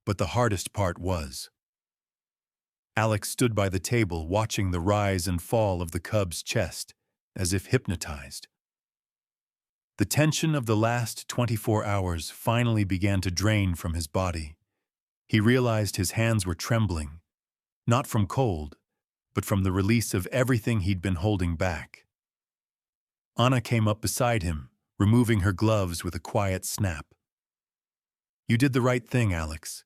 but the hardest part was. Alex stood by the table watching the rise and fall of the cub's chest, as if hypnotized. The tension of the last 24 hours finally began to drain from his body. He realized his hands were trembling, not from cold, but from the release of everything he'd been holding back. Anna came up beside him, removing her gloves with a quiet snap. "You did the right thing, Alex,"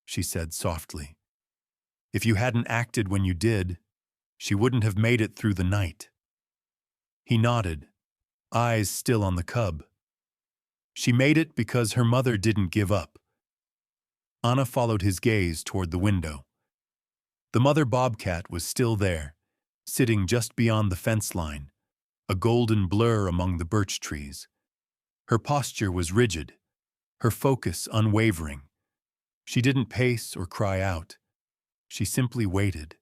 she said softly. "If you hadn't acted when you did, she wouldn't have made it through the night." He nodded, eyes still on the cub. "She made it because her mother didn't give up." Anna followed his gaze toward the window. The mother bobcat was still there, sitting just beyond the fence line, a golden blur among the birch trees. Her posture was rigid, her focus unwavering. She didn't pace or cry out. She simply waited.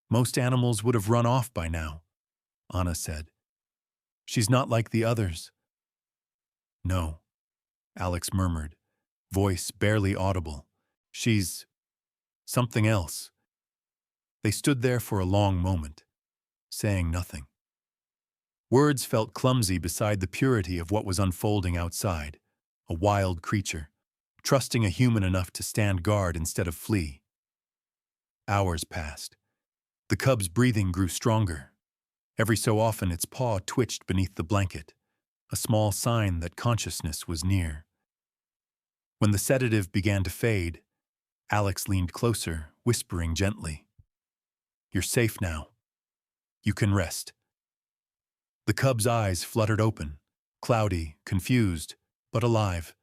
"Most animals would have run off by now," Anna said. "She's not like the others." "No," Alex murmured, voice barely audible. "She's something else." They stood there for a long moment, saying nothing. Words felt clumsy beside the purity of what was unfolding outside, a wild creature, trusting a human enough to stand guard instead of flee. Hours passed. The cub's breathing grew stronger. Every so often its paw twitched beneath the blanket, a small sign that consciousness was near. When the sedative began to fade, Alex leaned closer, whispering gently, "You're safe now. You can rest." The cub's eyes fluttered open, cloudy, confused, but alive.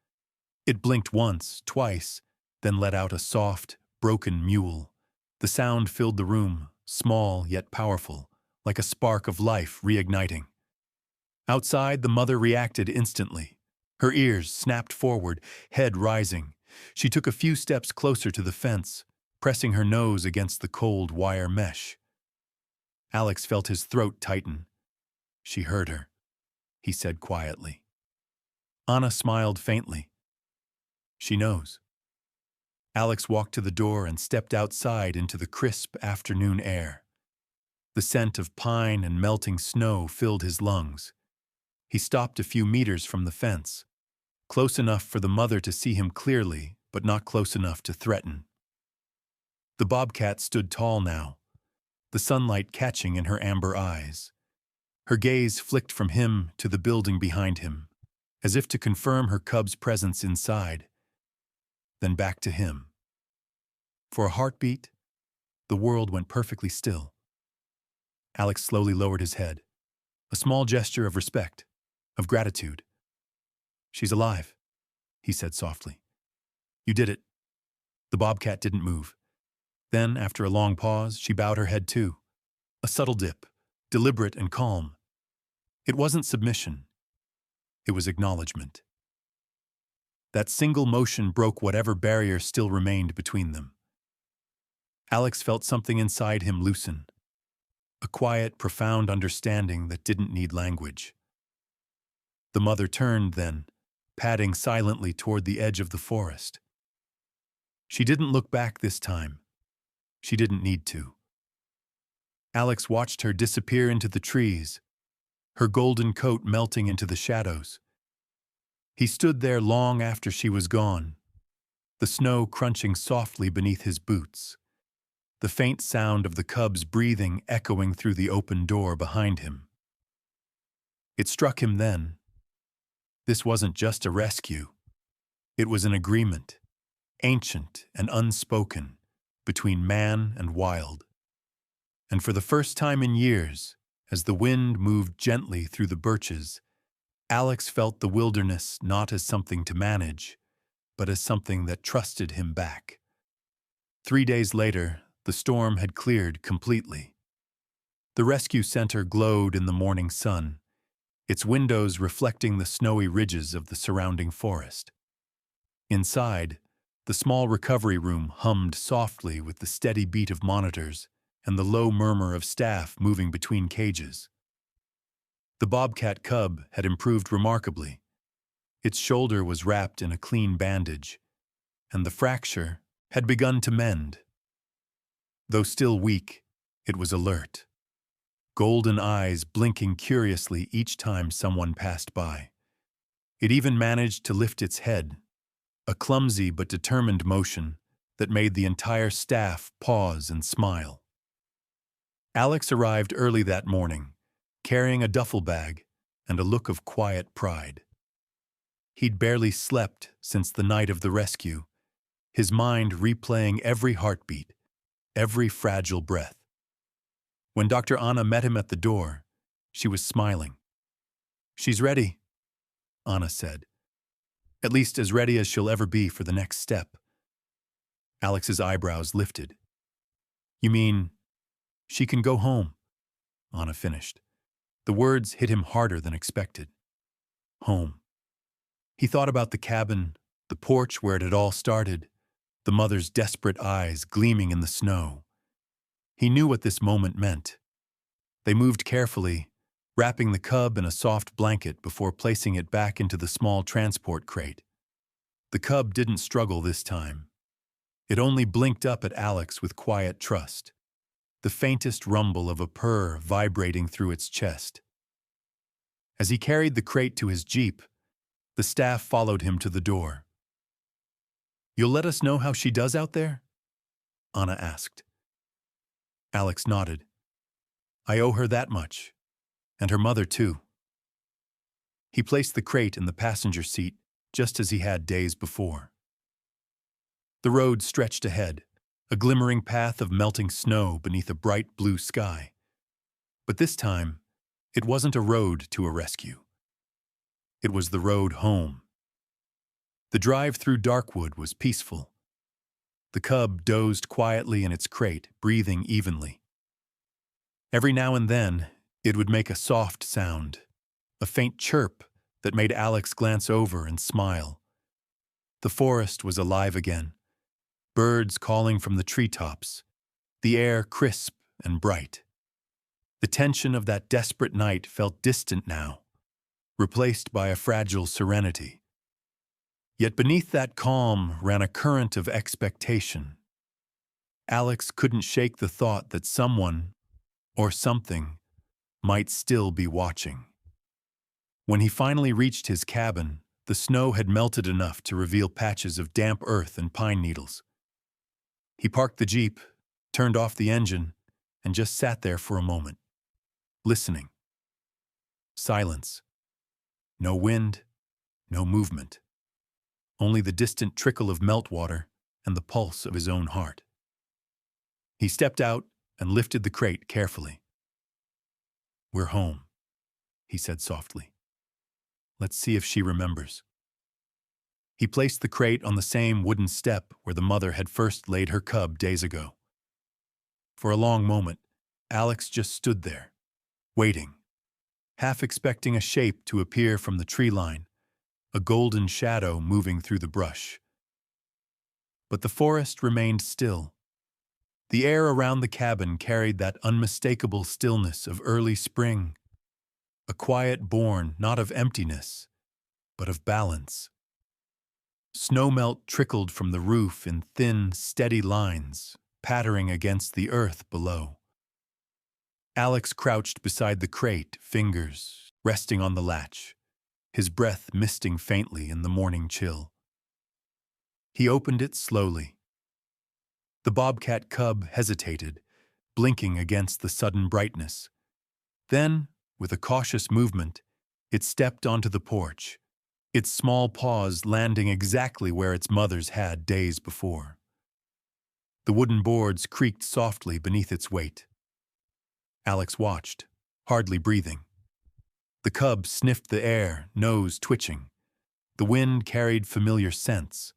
It blinked once, twice, then let out a soft, broken mewl. The sound filled the room, small yet powerful, like a spark of life reigniting. Outside, the mother reacted instantly. Her ears snapped forward, head rising. She took a few steps closer to the fence, pressing her nose against the cold wire mesh. Alex felt his throat tighten. "She heard her," he said quietly. Anna smiled faintly. "She knows." Alex walked to the door and stepped outside into the crisp afternoon air. The scent of pine and melting snow filled his lungs. He stopped a few meters from the fence, close enough for the mother to see him clearly, but not close enough to threaten. The bobcat stood tall now, the sunlight catching in her amber eyes. Her gaze flicked from him to the building behind him, as if to confirm her cub's presence inside, then back to him. For a heartbeat, the world went perfectly still. Alex slowly lowered his head, a small gesture of respect, of gratitude. "She's alive," he said softly. "You did it." The bobcat didn't move. Then, after a long pause, she bowed her head too. A subtle dip, deliberate and calm. It wasn't submission. It was acknowledgement. That single motion broke whatever barrier still remained between them. Alex felt something inside him loosen. A quiet, profound understanding that didn't need language. The mother turned then, padding silently toward the edge of the forest. She didn't look back this time. She didn't need to. Alex watched her disappear into the trees, her golden coat melting into the shadows. He stood there long after she was gone, the snow crunching softly beneath his boots, the faint sound of the cub's breathing echoing through the open door behind him. It struck him then. This wasn't just a rescue. It was an agreement, ancient and unspoken, between man and wild. And for the first time in years, as the wind moved gently through the birches, Alex felt the wilderness not as something to manage, but as something that trusted him back. 3 days later, the storm had cleared completely. The rescue center glowed in the morning sun, its windows reflecting the snowy ridges of the surrounding forest. Inside, The small recovery room hummed softly with the steady beat of monitors and the low murmur of staff moving between cages. The bobcat cub had improved remarkably. Its shoulder was wrapped in a clean bandage, and the fracture had begun to mend. Though still weak, it was alert, golden eyes blinking curiously each time someone passed by. It even managed to lift its head, a clumsy but determined motion that made the entire staff pause and smile. Alex arrived early that morning, carrying a duffel bag and a look of quiet pride. He'd barely slept since the night of the rescue, his mind replaying every heartbeat, every fragile breath. When Dr. Anna met him at the door, she was smiling. "She's ready," Anna said. "At least as ready as she'll ever be for the next step." Alex's eyebrows lifted. "You mean she can go home?" Anna finished. The words hit him harder than expected. Home. He thought about the cabin, the porch where it had all started, the mother's desperate eyes gleaming in the snow. He knew what this moment meant. They moved carefully, wrapping the cub in a soft blanket before placing it back into the small transport crate. The cub didn't struggle this time. It only blinked up at Alex with quiet trust, the faintest rumble of a purr vibrating through its chest. As he carried the crate to his jeep, the staff followed him to the door. "You'll let us know how she does out there?" Anna asked. Alex nodded. "I owe her that much, and her mother too." He placed the crate in the passenger seat just as he had days before. The road stretched ahead, a glimmering path of melting snow beneath a bright blue sky. But this time, it wasn't a road to a rescue. It was the road home. The drive through Darkwood was peaceful. The cub dozed quietly in its crate, breathing evenly. Every now and then, it would make a soft sound, a faint chirp that made Alex glance over and smile. The forest was alive again, birds calling from the treetops, the air crisp and bright. The tension of that desperate night felt distant now, replaced by a fragile serenity. Yet beneath that calm ran a current of expectation. Alex couldn't shake the thought that someone, or something, might still be watching. When he finally reached his cabin, the snow had melted enough to reveal patches of damp earth and pine needles. He parked the jeep, turned off the engine, and just sat there for a moment, listening. Silence. No wind, no movement. Only the distant trickle of meltwater and the pulse of his own heart. He stepped out and lifted the crate carefully. "We're home," he said softly. "Let's see if she remembers." He placed the crate on the same wooden step where the mother had first laid her cub days ago. For a long moment, Alex just stood there, waiting, half expecting a shape to appear from the tree line, a golden shadow moving through the brush. But the forest remained still. The air around the cabin carried that unmistakable stillness of early spring, a quiet born not of emptiness, but of balance. Snowmelt trickled from the roof in thin, steady lines, pattering against the earth below. Alex crouched beside the crate, fingers resting on the latch, his breath misting faintly in the morning chill. He opened it slowly. The bobcat cub hesitated, blinking against the sudden brightness. Then, with a cautious movement, it stepped onto the porch, its small paws landing exactly where its mother's had days before. The wooden boards creaked softly beneath its weight. Alex watched, hardly breathing. The cub sniffed the air, nose twitching. The wind carried familiar scents: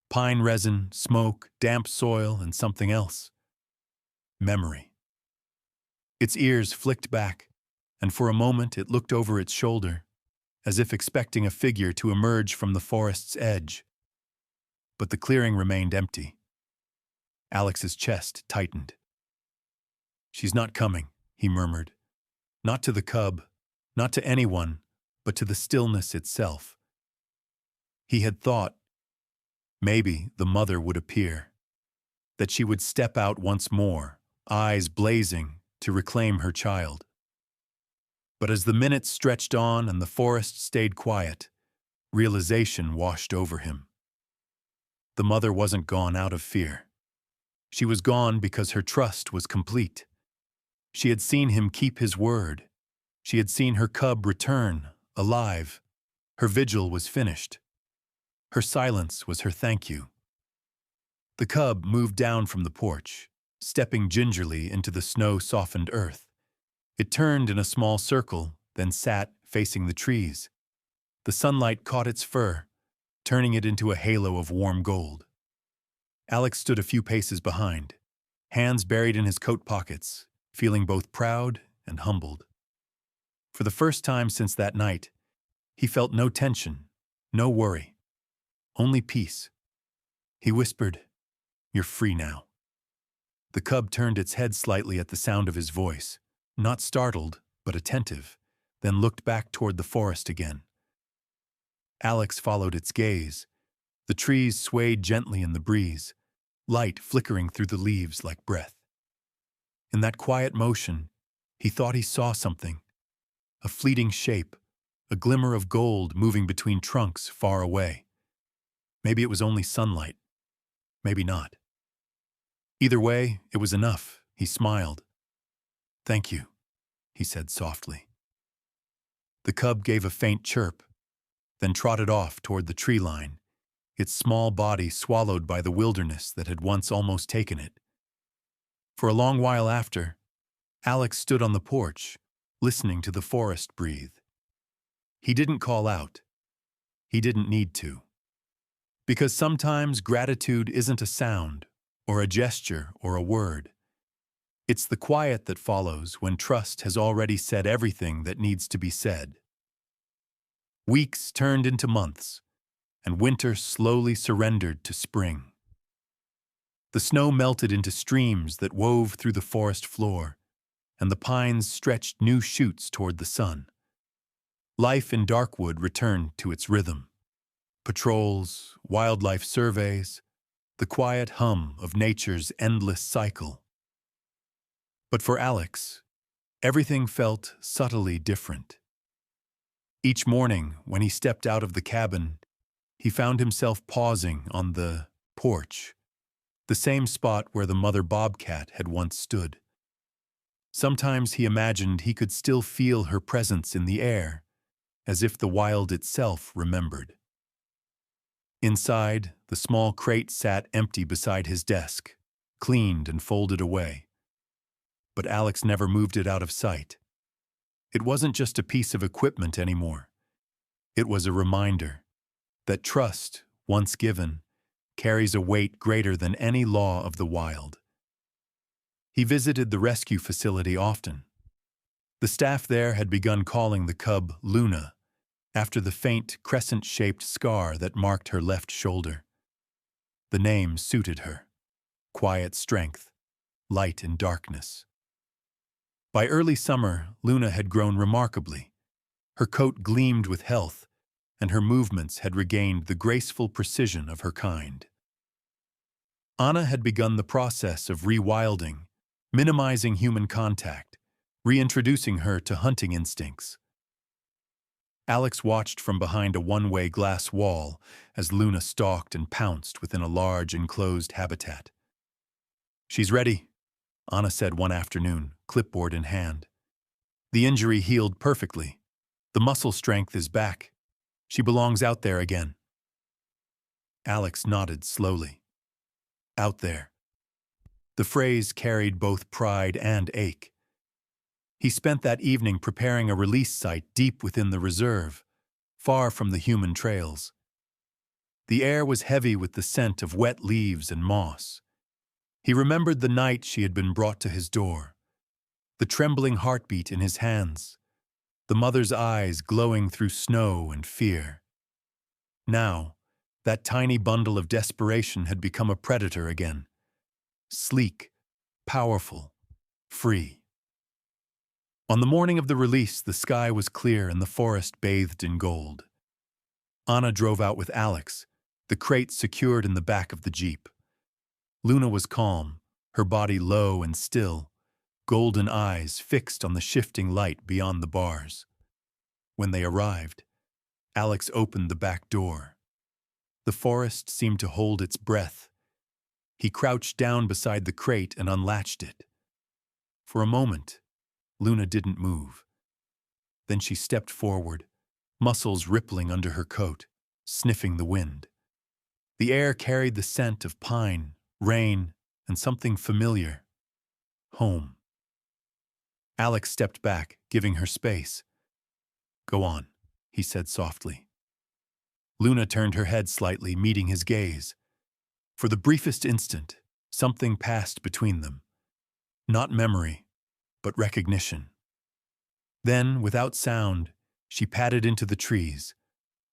pine resin, smoke, damp soil, and something else. Memory. Its ears flicked back, and for a moment it looked over its shoulder, as if expecting a figure to emerge from the forest's edge. but the clearing remained empty. Alex's chest tightened. "She's not coming," he murmured. Not to the cub, not to anyone, but to the stillness itself. He had thought, maybe the mother would appear, that she would step out once more, eyes blazing, to reclaim her child. But as the minutes stretched on and the forest stayed quiet, realization washed over him. The mother wasn't gone out of fear. She was gone because her trust was complete. She had seen him keep his word. She had seen her cub return, alive. Her vigil was finished. Her silence was her thank you. The cub moved down from the porch, stepping gingerly into the snow-softened earth. It turned in a small circle, then sat facing the trees. The sunlight caught its fur, turning it into a halo of warm gold. Alex stood a few paces behind, hands buried in his coat pockets, feeling both proud and humbled. For the first time since that night, he felt no tension, no worry, only peace. He whispered, "You're free now." The cub turned its head slightly at the sound of his voice, not startled, but attentive, then looked back toward the forest again. Alex followed its gaze. The trees swayed gently in the breeze, light flickering through the leaves like breath. In that quiet motion, he thought he saw something, a fleeting shape, a glimmer of gold moving between trunks far away. Maybe it was only sunlight, maybe not. Either way, it was enough. He smiled. "Thank you," he said softly. The cub gave a faint chirp, then trotted off toward the tree line, its small body swallowed by the wilderness that had once almost taken it. For a long while after, Alex stood on the porch, listening to the forest breathe. He didn't call out. He didn't need to. Because sometimes gratitude isn't a sound, or a gesture, or a word. It's the quiet that follows when trust has already said everything that needs to be said. Weeks turned into months, and winter slowly surrendered to spring. The snow melted into streams that wove through the forest floor, and the pines stretched new shoots toward the sun. Life in Darkwood returned to its rhythm. Patrols, wildlife surveys, the quiet hum of nature's endless cycle. But for Alex, everything felt subtly different. Each morning, when he stepped out of the cabin, he found himself pausing on the porch, the same spot where the mother bobcat had once stood. Sometimes he imagined he could still feel her presence in the air, as if the wild itself remembered. Inside, the small crate sat empty beside his desk, cleaned and folded away. But Alex never moved it out of sight. It wasn't just a piece of equipment anymore. It was a reminder that trust, once given, carries a weight greater than any law of the wild. He visited the rescue facility often. The staff there had begun calling the cub Luna, after the faint, crescent-shaped scar that marked her left shoulder. The name suited her. Quiet strength, light in darkness. By early summer, Luna had grown remarkably. Her coat gleamed with health, and her movements had regained the graceful precision of her kind. Anna had begun the process of rewilding, minimizing human contact, reintroducing her to hunting instincts. Alex watched from behind a one-way glass wall as Luna stalked and pounced within a large enclosed habitat. "She's ready," Anna said one afternoon, clipboard in hand. "The injury healed perfectly. The muscle strength is back. She belongs out there again." Alex nodded slowly. Out there. The phrase carried both pride and ache. He spent that evening preparing a release site deep within the reserve, far from the human trails. The air was heavy with the scent of wet leaves and moss. He remembered the night she had been brought to his door, the trembling heartbeat in his hands, the mother's eyes glowing through snow and fear. Now, That tiny bundle of desperation had become a predator again. Sleek, powerful, free. On the morning of the release, the sky was clear and the forest bathed in gold. Anna drove out with Alex, the crate secured in the back of the Jeep. Luna was calm, her body low and still, golden eyes fixed on the shifting light beyond the bars. When they arrived, Alex opened the back door. The forest seemed to hold its breath. He crouched down beside the crate and unlatched it. For a moment, Luna didn't move. Then she stepped forward, muscles rippling under her coat, sniffing the wind. The air carried the scent of pine, rain, and something familiar. Home. Alex stepped back, giving her space. "Go on," he said softly. Luna turned her head slightly, meeting his gaze. For the briefest instant, something passed between them. Not memory, but recognition. Then, without sound, she padded into the trees.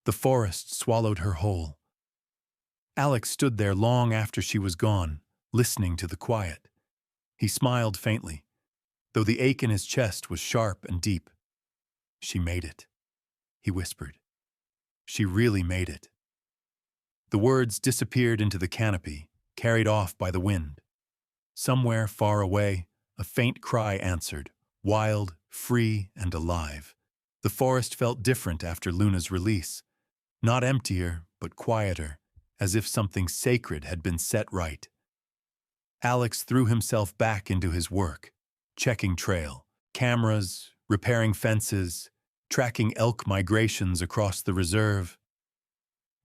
The forest swallowed her whole. Alex stood there long after she was gone, listening to the quiet. He smiled faintly, though the ache in his chest was sharp and deep. "She made it," he whispered. "She really made it." The words disappeared into the canopy, carried off by the wind. Somewhere far away, a faint cry answered, wild, free, and alive. The forest felt different after Luna's release. Not emptier, but quieter, as if something sacred had been set right. Alex threw himself back into his work, checking trail, cameras, repairing fences, tracking elk migrations across the reserve.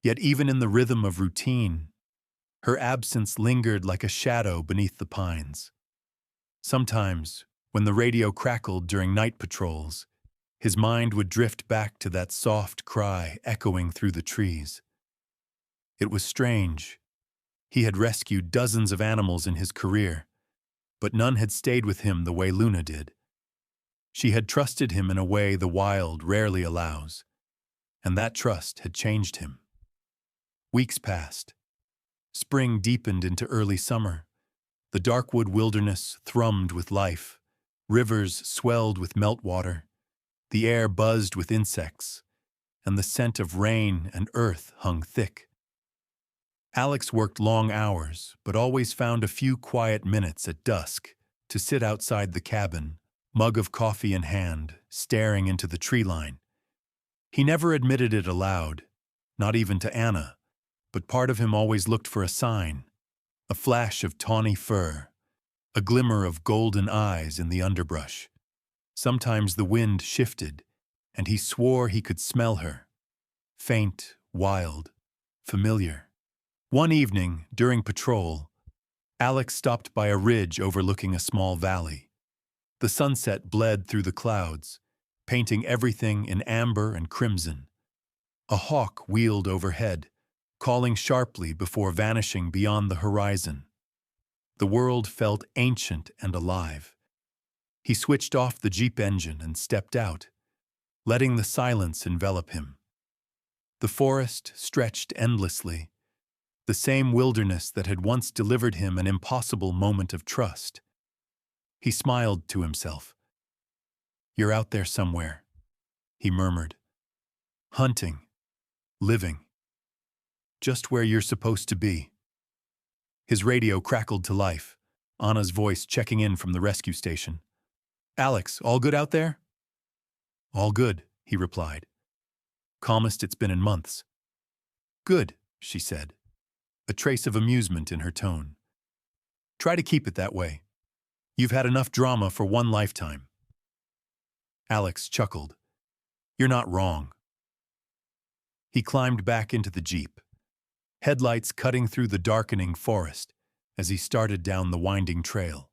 Yet even in the rhythm of routine, her absence lingered like a shadow beneath the pines. Sometimes, when the radio crackled during night patrols, his mind would drift back to that soft cry echoing through the trees. It was strange. He had rescued dozens of animals in his career, but none had stayed with him the way Luna did. She had trusted him in a way the wild rarely allows, and that trust had changed him. Weeks passed. Spring deepened into early summer. The darkwood wilderness thrummed with life. Rivers swelled with meltwater. The air buzzed with insects, and the scent of rain and earth hung thick. Alex worked long hours, but always found a few quiet minutes at dusk to sit outside the cabin, mug of coffee in hand, staring into the tree line. He never admitted it aloud, not even to Anna, but part of him always looked for a sign, a flash of tawny fur, a glimmer of golden eyes in the underbrush. Sometimes the wind shifted, and he swore he could smell her. Faint, wild, familiar. One evening, during patrol, Alex stopped by a ridge overlooking a small valley. The sunset bled through the clouds, painting everything in amber and crimson. A hawk wheeled overhead, calling sharply before vanishing beyond the horizon. The world felt ancient and alive. He switched off the Jeep engine and stepped out, letting the silence envelop him. The forest stretched endlessly, the same wilderness that had once delivered him an impossible moment of trust. He smiled to himself. "You're out there somewhere," he murmured. "Hunting, living, just where you're supposed to be." His radio crackled to life, Anna's voice checking in from the rescue station. "Alex, all good out there?" "All good," he replied. "Calmest it's been in months." "Good," she said, a trace of amusement in her tone. "Try to keep it that way. You've had enough drama for one lifetime." Alex chuckled. "You're not wrong." He climbed back into the Jeep, headlights cutting through the darkening forest as he started down the winding trail.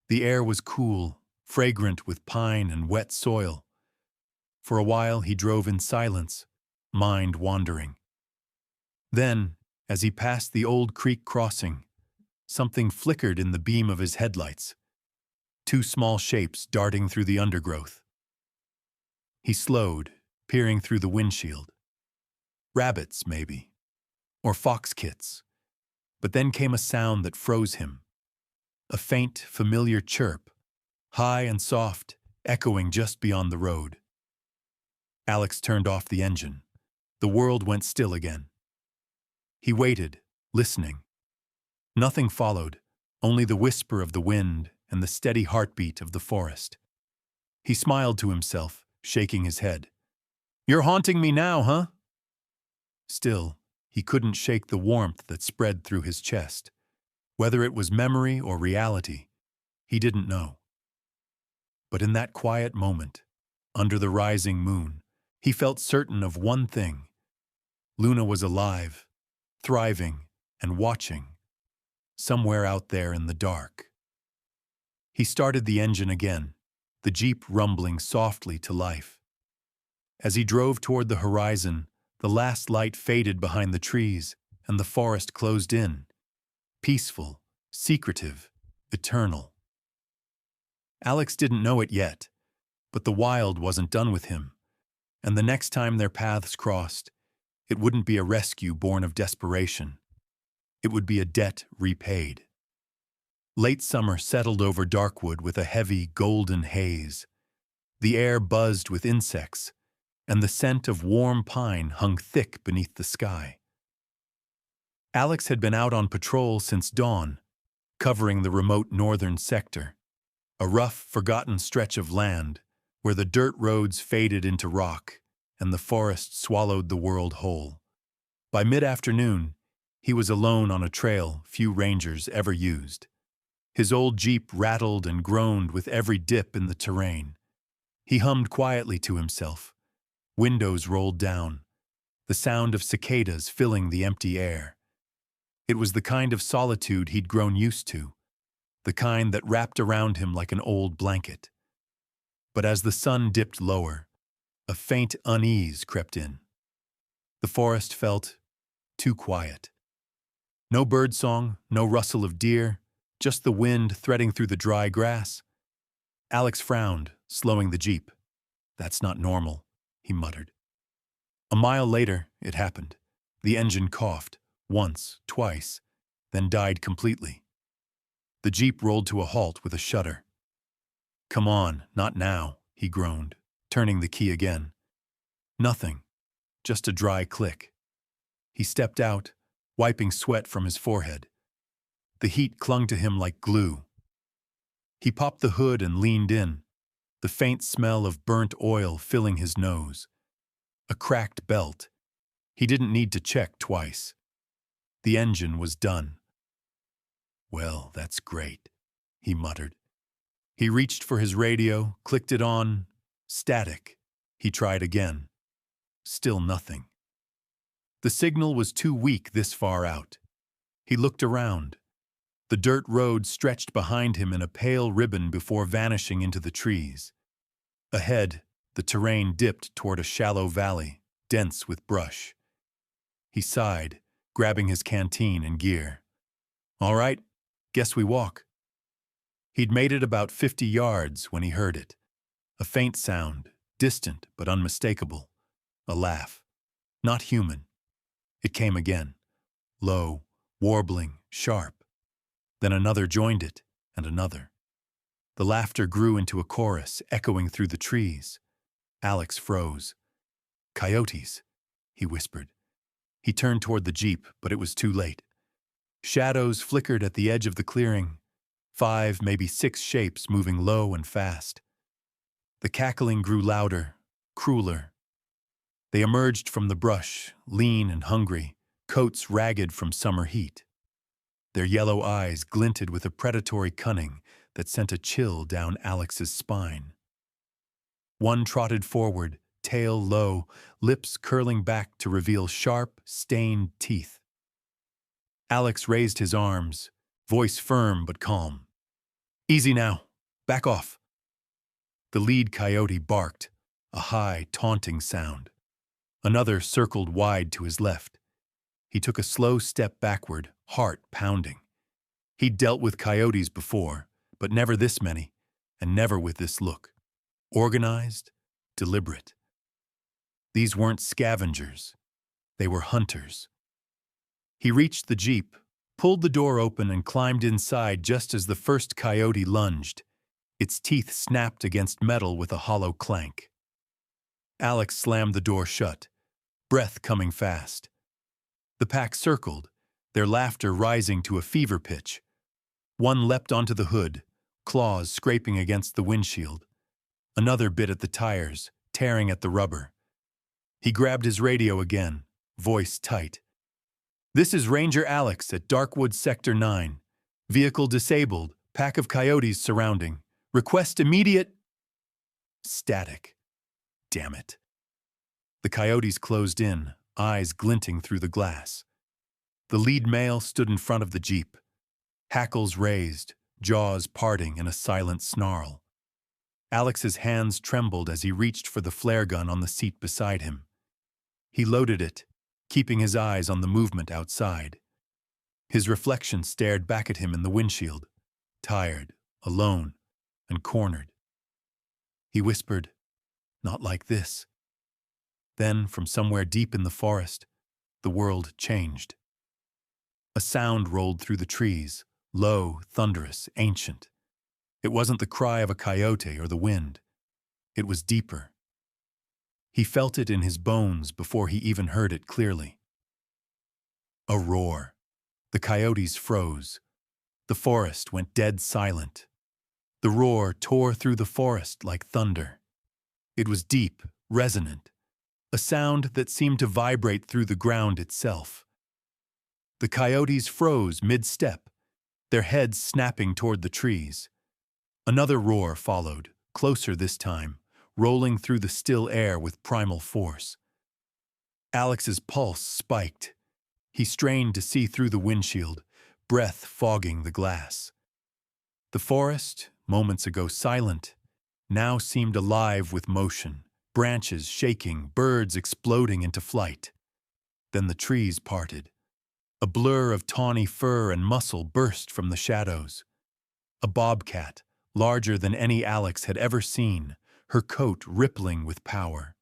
The air was cool, fragrant with pine and wet soil. For a while he drove in silence, mind wandering. Then, as he passed the old creek crossing, something flickered in the beam of his headlights, two small shapes darting through the undergrowth. He slowed, peering through the windshield. Rabbits, maybe. or fox kits. But then came a sound that froze him. A faint, familiar chirp, high and soft, echoing just beyond the road. Alex turned off the engine. The world went still again. He waited, listening. Nothing followed, only the whisper of the wind and the steady heartbeat of the forest. He smiled to himself, shaking his head. "You're haunting me now, huh?" Still, he couldn't shake the warmth that spread through his chest. Whether it was memory or reality, he didn't know. But in that quiet moment, under the rising moon, he felt certain of one thing. Luna was alive, thriving, and watching, somewhere out there in the dark. He started the engine again, the Jeep rumbling softly to life. As he drove toward the horizon, the last light faded behind the trees, and the forest closed in, peaceful, secretive, eternal. Alex didn't know it yet, but the wild wasn't done with him, and the next time their paths crossed, it wouldn't be a rescue born of desperation. It would be a debt repaid. Late summer settled over Darkwood with a heavy, golden haze. The air buzzed with insects, and the scent of warm pine hung thick beneath the sky. Alex had been out on patrol since dawn, covering the remote northern sector, a rough, forgotten stretch of land where the dirt roads faded into rock and the forest swallowed the world whole. By mid-afternoon, he was alone on a trail few rangers ever used. His old Jeep rattled and groaned with every dip in the terrain. He hummed quietly to himself. Windows rolled down, the sound of cicadas filling the empty air. It was the kind of solitude he'd grown used to, the kind that wrapped around him like an old blanket. But as the sun dipped lower, a faint unease crept in. The forest felt too quiet. No birdsong, no rustle of deer, just the wind threading through the dry grass. Alex frowned, slowing the Jeep. "That's not normal," he muttered. A mile later, it happened. The engine coughed, once, twice, then died completely. The Jeep rolled to a halt with a shudder. "Come on, not now," he groaned, turning the key again. Nothing, just a dry click. He stepped out, wiping sweat from his forehead. The heat clung to him like glue. He popped the hood and leaned in, the faint smell of burnt oil filling his nose. A cracked belt. He didn't need to check twice. The engine was done. "Well, that's great," he muttered. He reached for his radio, clicked it on. Static. He tried again. Still nothing. The signal was too weak this far out. He looked around. The dirt road stretched behind him in a pale ribbon before vanishing into the trees. Ahead, the terrain dipped toward a shallow valley, dense with brush. He sighed, grabbing his canteen and gear. "All right, guess we walk." He'd made it about 50 yards when he heard it. A faint sound, distant but unmistakable. A laugh. Not human. It came again. Low, warbling, sharp. Then another joined it, and another. The laughter grew into a chorus, echoing through the trees. Alex froze. "Coyotes," he whispered. He turned toward the Jeep, but it was too late. Shadows flickered at the edge of the clearing. 5, maybe 6 shapes moving low and fast. The cackling grew louder, crueler. They emerged from the brush, lean and hungry, coats ragged from summer heat. Their yellow eyes glinted with a predatory cunning that sent a chill down Alex's spine. One trotted forward, tail low, lips curling back to reveal sharp, stained teeth. Alex raised his arms, voice firm but calm. "Easy now. Back off." The lead coyote barked, a high, taunting sound. Another circled wide to his left. He took a slow step backward, heart pounding. He'd dealt with coyotes before, but never this many, and never with this look. Organized, deliberate. These weren't scavengers. They were hunters. He reached the jeep, pulled the door open and climbed inside just as the first coyote lunged. Its teeth snapped against metal with a hollow clank. Alex slammed the door shut, breath coming fast. The pack circled, their laughter rising to a fever pitch. One leapt onto the hood, claws scraping against the windshield. Another bit at the tires, tearing at the rubber. He grabbed his radio again, voice tight. "This is Ranger Alex at Darkwood Sector 9. Vehicle disabled, pack of coyotes surrounding. Request immediate—" Static. Damn it. The coyotes closed in, eyes glinting through the glass. The lead male stood in front of the jeep, hackles raised, jaws parting in a silent snarl. Alex's hands trembled as he reached for the flare gun on the seat beside him. He loaded it, keeping his eyes on the movement outside. His reflection stared back at him in the windshield, tired, alone, and cornered. He whispered, "Not like this." Then, from somewhere deep in the forest, the world changed. A sound rolled through the trees, low, thunderous, ancient. It wasn't the cry of a coyote or the wind. It was deeper. He felt it in his bones before he even heard it clearly. A roar. The coyotes froze. The forest went dead silent. The roar tore through the forest like thunder. It was deep, resonant, a sound that seemed to vibrate through the ground itself. The coyotes froze mid-step, their heads snapping toward the trees. Another roar followed, closer this time, rolling through the still air with primal force. Alex's pulse spiked. He strained to see through the windshield, breath fogging the glass. The forest, moments ago silent, now seemed alive with motion, branches shaking, birds exploding into flight. Then the trees parted. A blur of tawny fur and muscle burst from the shadows. A bobcat, larger than any Alex had ever seen, her coat rippling with power.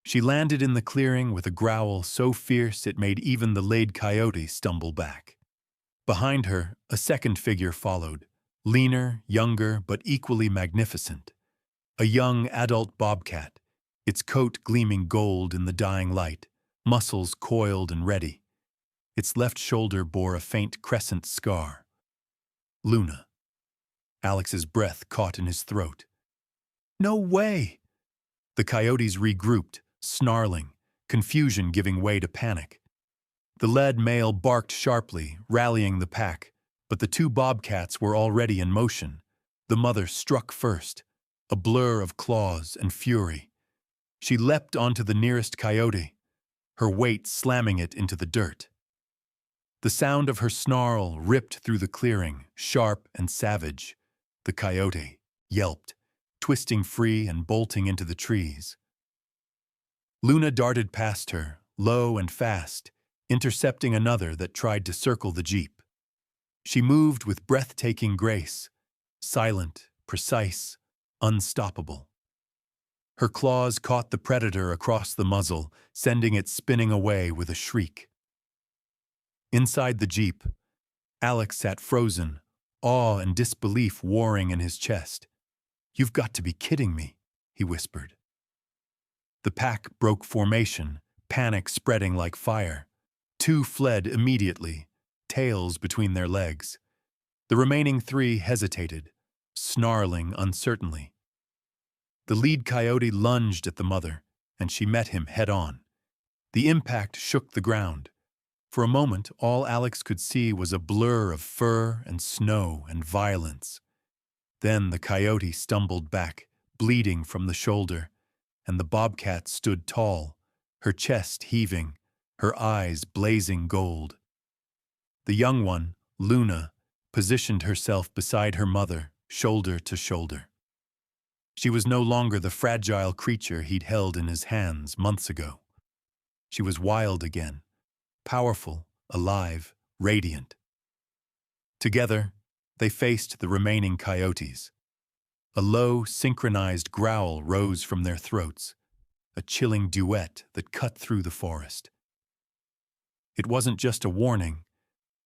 She landed in the clearing with a growl so fierce it made even the laid coyote stumble back. Behind her, a second figure followed, leaner, younger, but equally magnificent. A young adult bobcat, its coat gleaming gold in the dying light, muscles coiled and ready. Its left shoulder bore a faint crescent scar. Luna. Alex's breath caught in his throat. "No way!" The coyotes regrouped, snarling, confusion giving way to panic. The lead male barked sharply, rallying the pack, but the two bobcats were already in motion. The mother struck first, a blur of claws and fury. She leapt onto the nearest coyote, her weight slamming it into the dirt. The sound of her snarl ripped through the clearing, sharp and savage. The coyote yelped, twisting free and bolting into the trees. Luna darted past her, low and fast, intercepting another that tried to circle the jeep. She moved with breathtaking grace, silent, precise, unstoppable. Her claws caught the predator across the muzzle, sending it spinning away with a shriek. Inside the jeep, Alex sat frozen, awe and disbelief warring in his chest. "You've got to be kidding me," he whispered. The pack broke formation, panic spreading like fire. Two fled immediately, tails between their legs. The remaining three hesitated, snarling uncertainly. The lead coyote lunged at the mother, and she met him head-on. The impact shook the ground. For a moment, all Alex could see was a blur of fur and snow and violence. Then the coyote stumbled back, bleeding from the shoulder, and the bobcat stood tall, her chest heaving, her eyes blazing gold. The young one, Luna, positioned herself beside her mother, shoulder to shoulder. She was no longer the fragile creature he'd held in his hands months ago. She was wild again, powerful, alive, radiant. Together, they faced the remaining coyotes. A low, synchronized growl rose from their throats, a chilling duet that cut through the forest. It wasn't just a warning,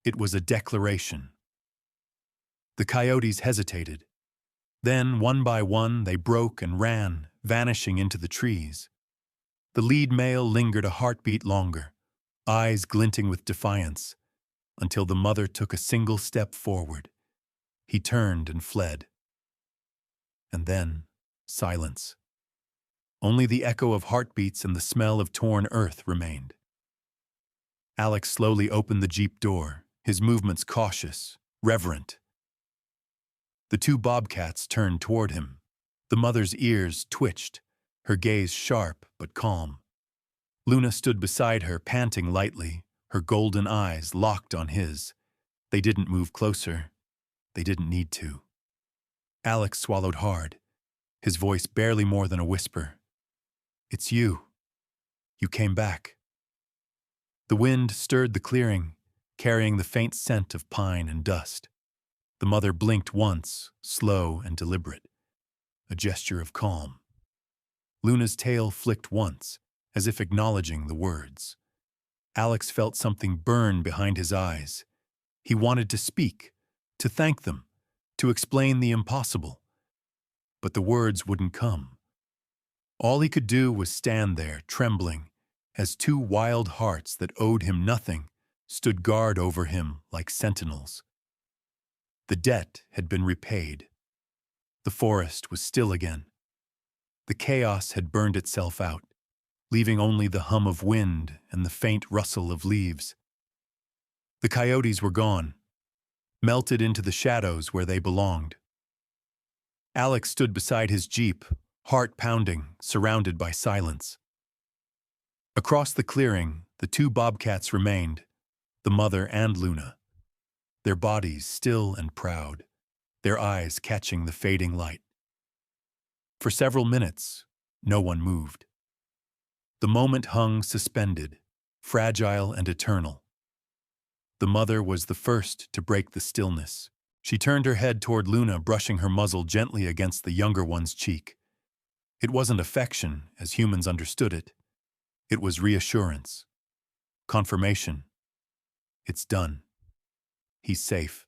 it was a declaration. The coyotes hesitated. Then, one by one, they broke and ran, vanishing into the trees. The lead male lingered a heartbeat longer, eyes glinting with defiance, until the mother took a single step forward. He turned and fled. And then, silence. Only the echo of heartbeats and the smell of torn earth remained. Alex slowly opened the Jeep door, his movements cautious, reverent. The two bobcats turned toward him. The mother's ears twitched, her gaze sharp but calm. Luna stood beside her, panting lightly, her golden eyes locked on his. They didn't move closer. They didn't need to. Alex swallowed hard, his voice barely more than a whisper. "It's you. You came back." The wind stirred the clearing, carrying the faint scent of pine and dust. The mother blinked once, slow and deliberate, a gesture of calm. Luna's tail flicked once, as if acknowledging the words. Alex felt something burn behind his eyes. He wanted to speak, to thank them, to explain the impossible. But the words wouldn't come. All he could do was stand there, trembling, as two wild hearts that owed him nothing stood guard over him like sentinels. The debt had been repaid. The forest was still again. The chaos had burned itself out, leaving only the hum of wind and the faint rustle of leaves. The coyotes were gone, melted into the shadows where they belonged. Alex stood beside his Jeep, heart pounding, surrounded by silence. Across the clearing, the two bobcats remained, the mother and Luna, their bodies still and proud, their eyes catching the fading light. For several minutes, no one moved. The moment hung suspended, fragile and eternal. The mother was the first to break the stillness. She turned her head toward Luna, brushing her muzzle gently against the younger one's cheek. It wasn't affection, as humans understood it. It was reassurance. Confirmation. It's done. He's safe.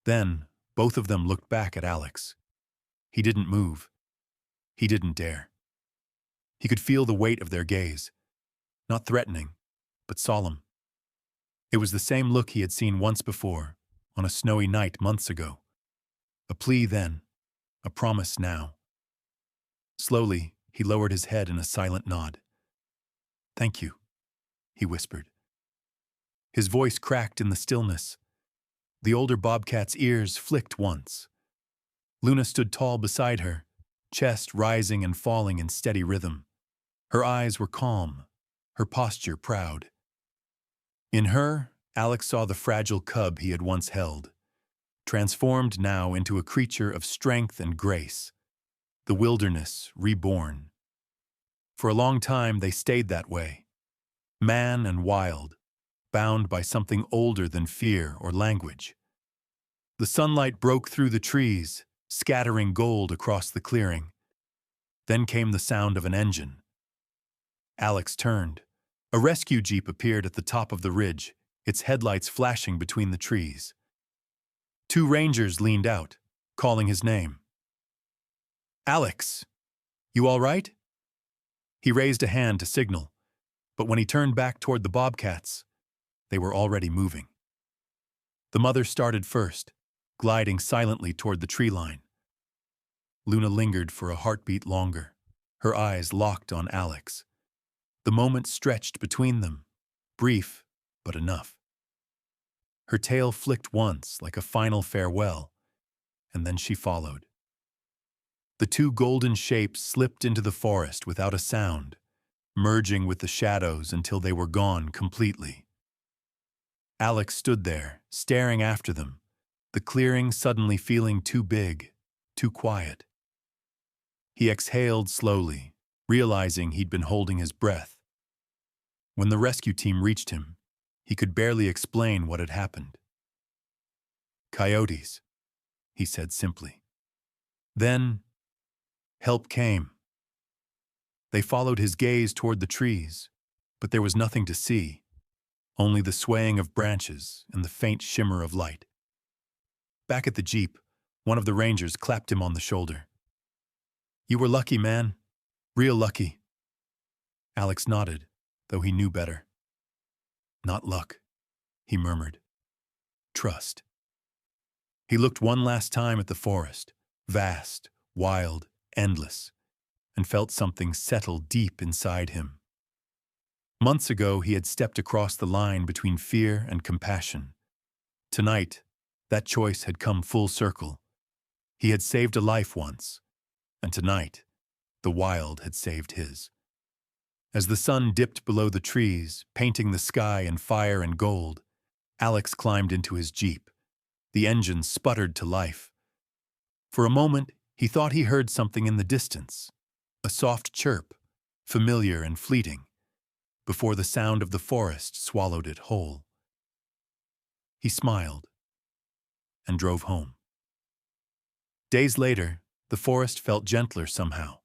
Then, both of them looked back at Alex. He didn't move. He didn't dare. He could feel the weight of their gaze. Not threatening, but solemn. It was the same look he had seen once before, on a snowy night months ago. A plea then, a promise now. Slowly, he lowered his head in a silent nod. "Thank you," he whispered. His voice cracked in the stillness. The older bobcat's ears flicked once. Luna stood tall beside her, chest rising and falling in steady rhythm. Her eyes were calm, her posture proud. In her, Alex saw the fragile cub he had once held, transformed now into a creature of strength and grace, the wilderness reborn. For a long time they stayed that way, man and wild, bound by something older than fear or language. The sunlight broke through the trees, scattering gold across the clearing. Then came the sound of an engine. Alex turned. A rescue jeep appeared at the top of the ridge, its headlights flashing between the trees. Two rangers leaned out, calling his name. "Alex, you all right?" He raised a hand to signal, but when he turned back toward the bobcats, they were already moving. The mother started first, gliding silently toward the tree line. Luna lingered for a heartbeat longer, her eyes locked on Alex. The moment stretched between them, brief but enough. Her tail flicked once like a final farewell, and then she followed. The two golden shapes slipped into the forest without a sound, merging with the shadows until they were gone completely. Alex stood there, staring after them, the clearing suddenly feeling too big, too quiet. He exhaled slowly, realizing he'd been holding his breath. When the rescue team reached him, he could barely explain what had happened. "Coyotes," he said simply. Then, help came. They followed his gaze toward the trees, but there was nothing to see. only the swaying of branches and the faint shimmer of light. Back at the jeep, one of the rangers clapped him on the shoulder. "You were lucky, man. Real lucky." Alex nodded, though he knew better. "Not luck," he murmured. "Trust." He looked one last time at the forest, vast, wild, endless, and felt something settle deep inside him. Months ago, he had stepped across the line between fear and compassion. Tonight, that choice had come full circle. He had saved a life once, and tonight, the wild had saved his. As the sun dipped below the trees, painting the sky in fire and gold, Alex climbed into his jeep. The engine sputtered to life. For a moment, he thought he heard something in the distance, a soft chirp, familiar and fleeting, before the sound of the forest swallowed it whole. He smiled and drove home. Days later, the forest felt gentler somehow,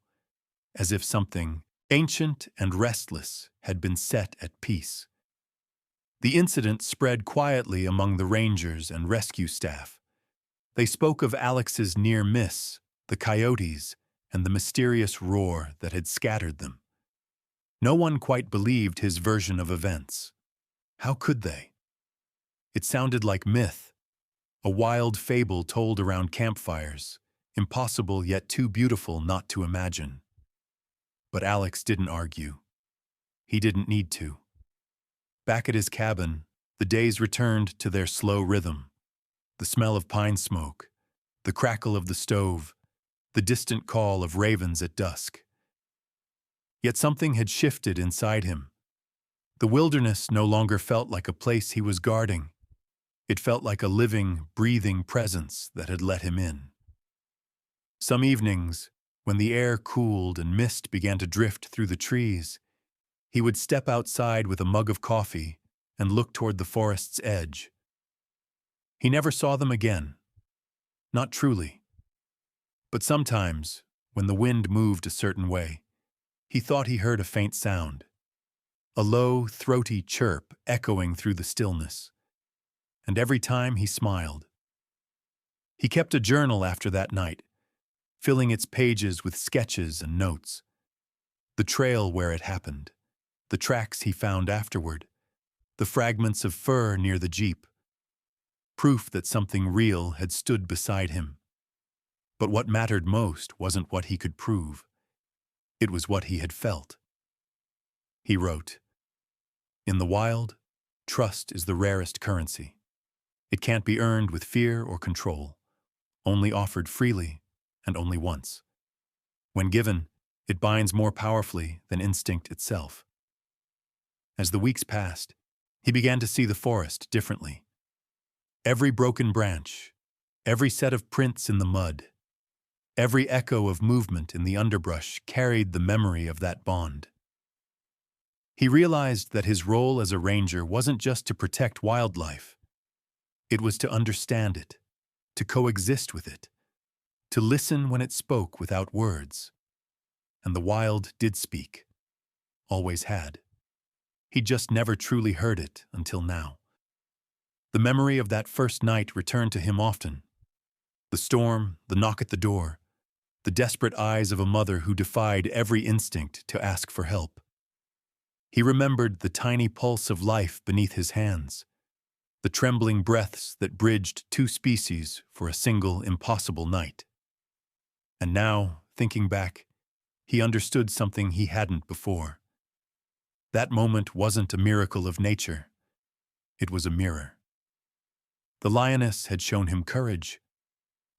as if something ancient and restless had been set at peace. The incident spread quietly among the rangers and rescue staff. They spoke of Alex's near miss, the coyotes, and the mysterious roar that had scattered them. No one quite believed his version of events. How could they? It sounded like myth, a wild fable told around campfires, impossible yet too beautiful not to imagine. But Alex didn't argue. He didn't need to. Back at his cabin, the days returned to their slow rhythm. The smell of pine smoke, the crackle of the stove, the distant call of ravens at dusk. Yet something had shifted inside him. The wilderness no longer felt like a place he was guarding. It felt like a living, breathing presence that had let him in. Some evenings, when the air cooled and mist began to drift through the trees, he would step outside with a mug of coffee and look toward the forest's edge. He never saw them again. Not truly. But sometimes, when the wind moved a certain way, he thought he heard a faint sound, a low, throaty chirp echoing through the stillness. And every time he smiled. He kept a journal after that night, filling its pages with sketches and notes. The trail where it happened, the tracks he found afterward, the fragments of fur near the jeep. Proof that something real had stood beside him. But what mattered most wasn't what he could prove. It was what he had felt. He wrote, "In the wild, trust is the rarest currency. It can't be earned with fear or control, only offered freely and only once. When given, it binds more powerfully than instinct itself." As the weeks passed, he began to see the forest differently. Every broken branch, every set of prints in the mud, every echo of movement in the underbrush carried the memory of that bond. He realized that his role as a ranger wasn't just to protect wildlife. It was to understand it, to coexist with it, to listen when it spoke without words. And the wild did speak, always had. He just never truly heard it until now. The memory of that first night returned to him often. The storm, the knock at the door, the desperate eyes of a mother who defied every instinct to ask for help. He remembered the tiny pulse of life beneath his hands, the trembling breaths that bridged two species for a single impossible night. And now, thinking back, he understood something he hadn't before. That moment wasn't a miracle of nature. It was a mirror. The lioness had shown him courage.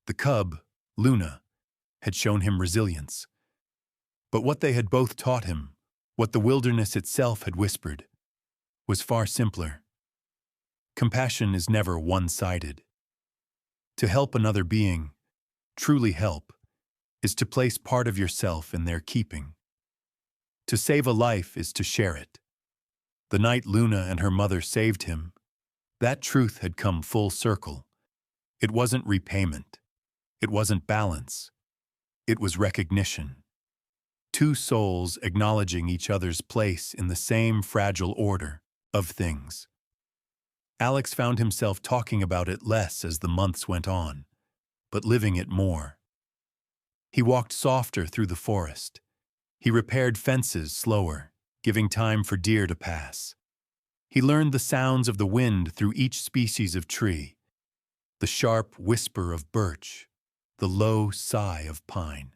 The cub, Luna, had shown him resilience. But what they had both taught him, what the wilderness itself had whispered, was far simpler. Compassion is never one-sided. To help another being, truly help, is to place part of yourself in their keeping. To save a life is to share it. The night Luna and her mother saved him, that truth had come full circle. It wasn't repayment. It wasn't balance. It was recognition. Two souls acknowledging each other's place in the same fragile order of things. Alex found himself talking about it less as the months went on, but living it more. He walked softer through the forest. He repaired fences slower, giving time for deer to pass. He learned the sounds of the wind through each species of tree, the sharp whisper of birch, the low sigh of pine.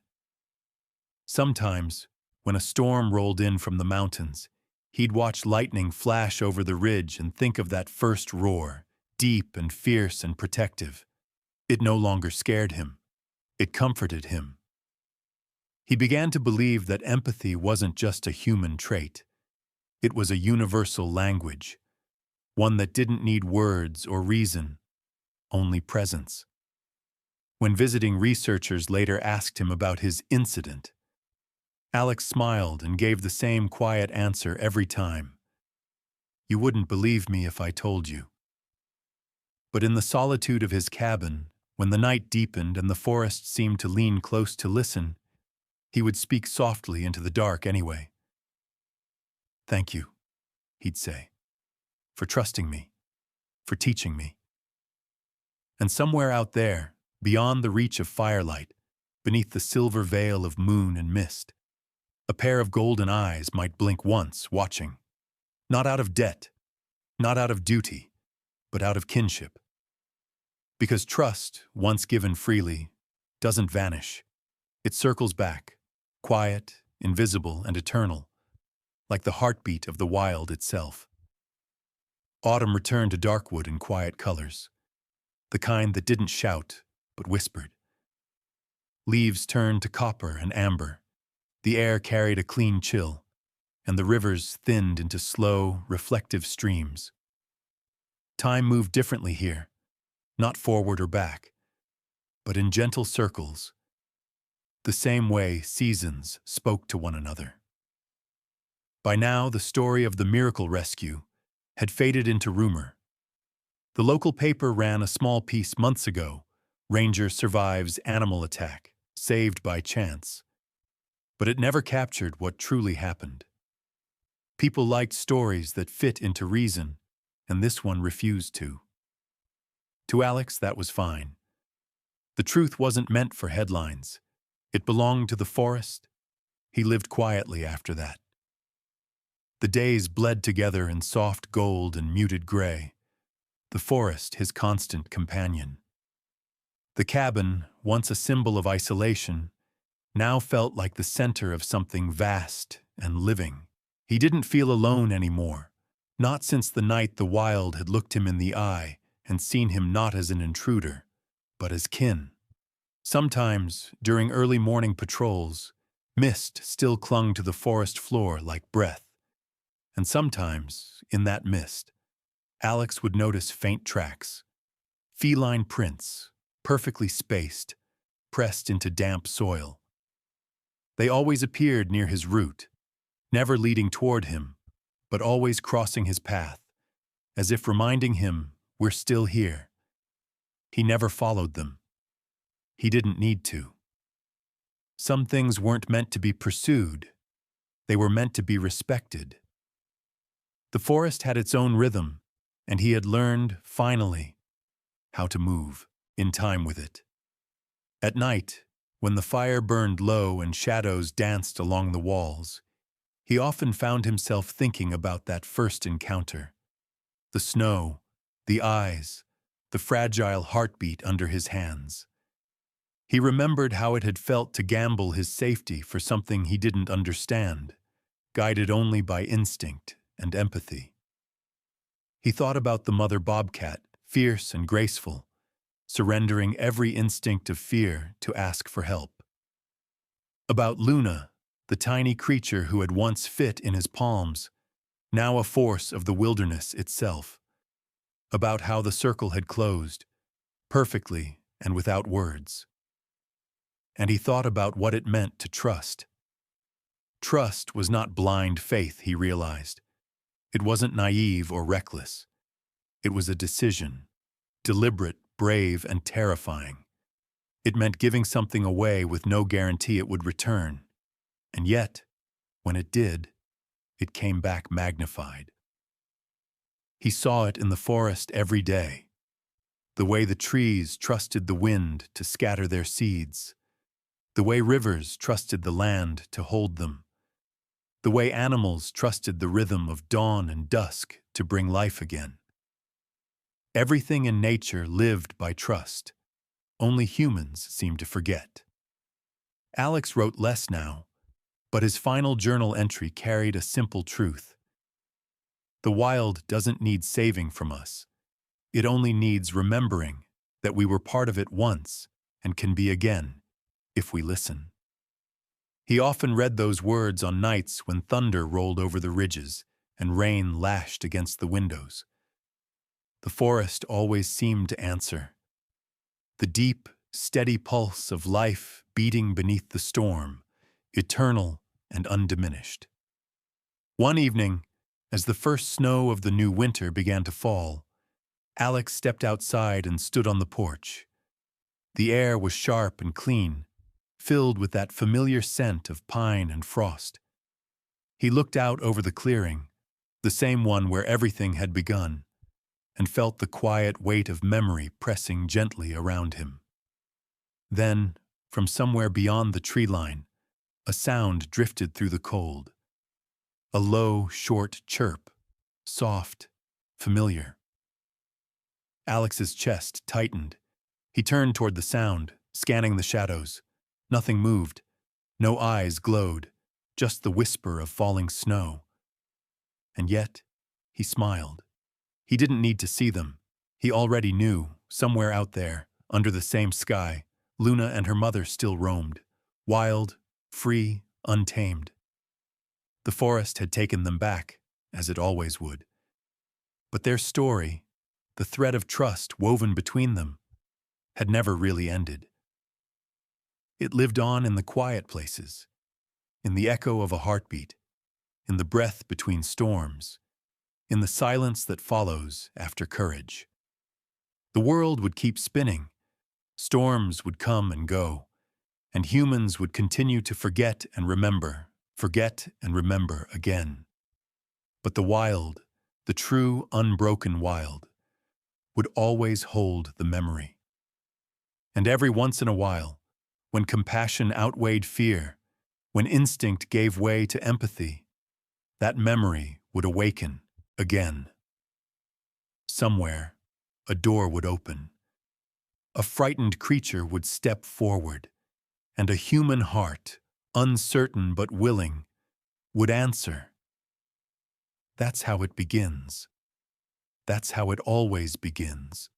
Sometimes, when a storm rolled in from the mountains, he'd watch lightning flash over the ridge and think of that first roar, deep and fierce and protective. It no longer scared him. It comforted him. He began to believe that empathy wasn't just a human trait. It was a universal language, one that didn't need words or reason, only presence. When visiting researchers later asked him about his incident, Alex smiled and gave the same quiet answer every time. "You wouldn't believe me if I told you." But in the solitude of his cabin, when the night deepened and the forest seemed to lean close to listen, he would speak softly into the dark anyway. "Thank you," he'd say, "for trusting me, for teaching me." And somewhere out there, beyond the reach of firelight, beneath the silver veil of moon and mist, a pair of golden eyes might blink once, watching. Not out of debt, not out of duty, but out of kinship. Because trust, once given freely, doesn't vanish. It circles back, quiet, invisible, and eternal, like the heartbeat of the wild itself. Autumn returned to Darkwood in quiet colors, the kind that didn't shout, but whispered. Leaves turned to copper and amber. The air carried a clean chill, and the rivers thinned into slow, reflective streams. Time moved differently here, not forward or back, but in gentle circles, the same way seasons spoke to one another. By now, the story of the miracle rescue had faded into rumor. The local paper ran a small piece months ago, "Ranger survives animal attack, saved by chance." But it never captured what truly happened. People liked stories that fit into reason, and this one refused to. To Alex, that was fine. The truth wasn't meant for headlines. It belonged to the forest. He lived quietly after that. The days bled together in soft gold and muted gray, the forest his constant companion. The cabin, once a symbol of isolation, now felt like the center of something vast and living. He didn't feel alone anymore, not since the night the wild had looked him in the eye and seen him not as an intruder, but as kin. Sometimes, during early morning patrols, mist still clung to the forest floor like breath. And sometimes, in that mist, Alex would notice faint tracks, feline prints, perfectly spaced, pressed into damp soil. They always appeared near his route, never leading toward him, but always crossing his path, as if reminding him, "We're still here." He never followed them. He didn't need to. Some things weren't meant to be pursued. They were meant to be respected. The forest had its own rhythm, and he had learned, finally, how to move in time with it. At night, when the fire burned low and shadows danced along the walls, he often found himself thinking about that first encounter. The snow, the eyes, the fragile heartbeat under his hands. He remembered how it had felt to gamble his safety for something he didn't understand, guided only by instinct and empathy. He thought about the mother bobcat, fierce and graceful, surrendering every instinct of fear to ask for help. About Luna, the tiny creature who had once fit in his palms, now a force of the wilderness itself. About how the circle had closed, perfectly and without words. And he thought about what it meant to trust. Trust was not blind faith, he realized. It wasn't naive or reckless. It was a decision, deliberate, brave, and terrifying. It meant giving something away with no guarantee it would return. And yet, when it did, it came back magnified. He saw it in the forest every day. The way the trees trusted the wind to scatter their seeds. The way rivers trusted the land to hold them. The way animals trusted the rhythm of dawn and dusk to bring life again. Everything in nature lived by trust. Only humans seemed to forget. Alex wrote less now, but his final journal entry carried a simple truth. The wild doesn't need saving from us. It only needs remembering that we were part of it once and can be again, if we listen. He often read those words on nights when thunder rolled over the ridges and rain lashed against the windows. The forest always seemed to answer. The deep, steady pulse of life beating beneath the storm, eternal and undiminished. One evening, as the first snow of the new winter began to fall, Alex stepped outside and stood on the porch. The air was sharp and clean, filled with that familiar scent of pine and frost. He looked out over the clearing, the same one where everything had begun, and felt the quiet weight of memory pressing gently around him. Then, from somewhere beyond the tree line, a sound drifted through the cold. A low, short chirp, soft, familiar. Alex's chest tightened. He turned toward the sound, scanning the shadows. Nothing moved. No eyes glowed, just the whisper of falling snow. And yet, he smiled. He didn't need to see them. He already knew, somewhere out there, under the same sky, Luna and her mother still roamed, wild, free, untamed. The forest had taken them back, as it always would. But their story, the thread of trust woven between them, had never really ended. It lived on in the quiet places, in the echo of a heartbeat, in the breath between storms, in the silence that follows after courage. The world would keep spinning, storms would come and go, and humans would continue to forget and remember again. But the wild, the true, unbroken wild, would always hold the memory. And every once in a while, when compassion outweighed fear, when instinct gave way to empathy, that memory would awaken again. Somewhere, a door would open. A frightened creature would step forward, and a human heart, uncertain but willing, would answer. That's how it begins. That's how it always begins.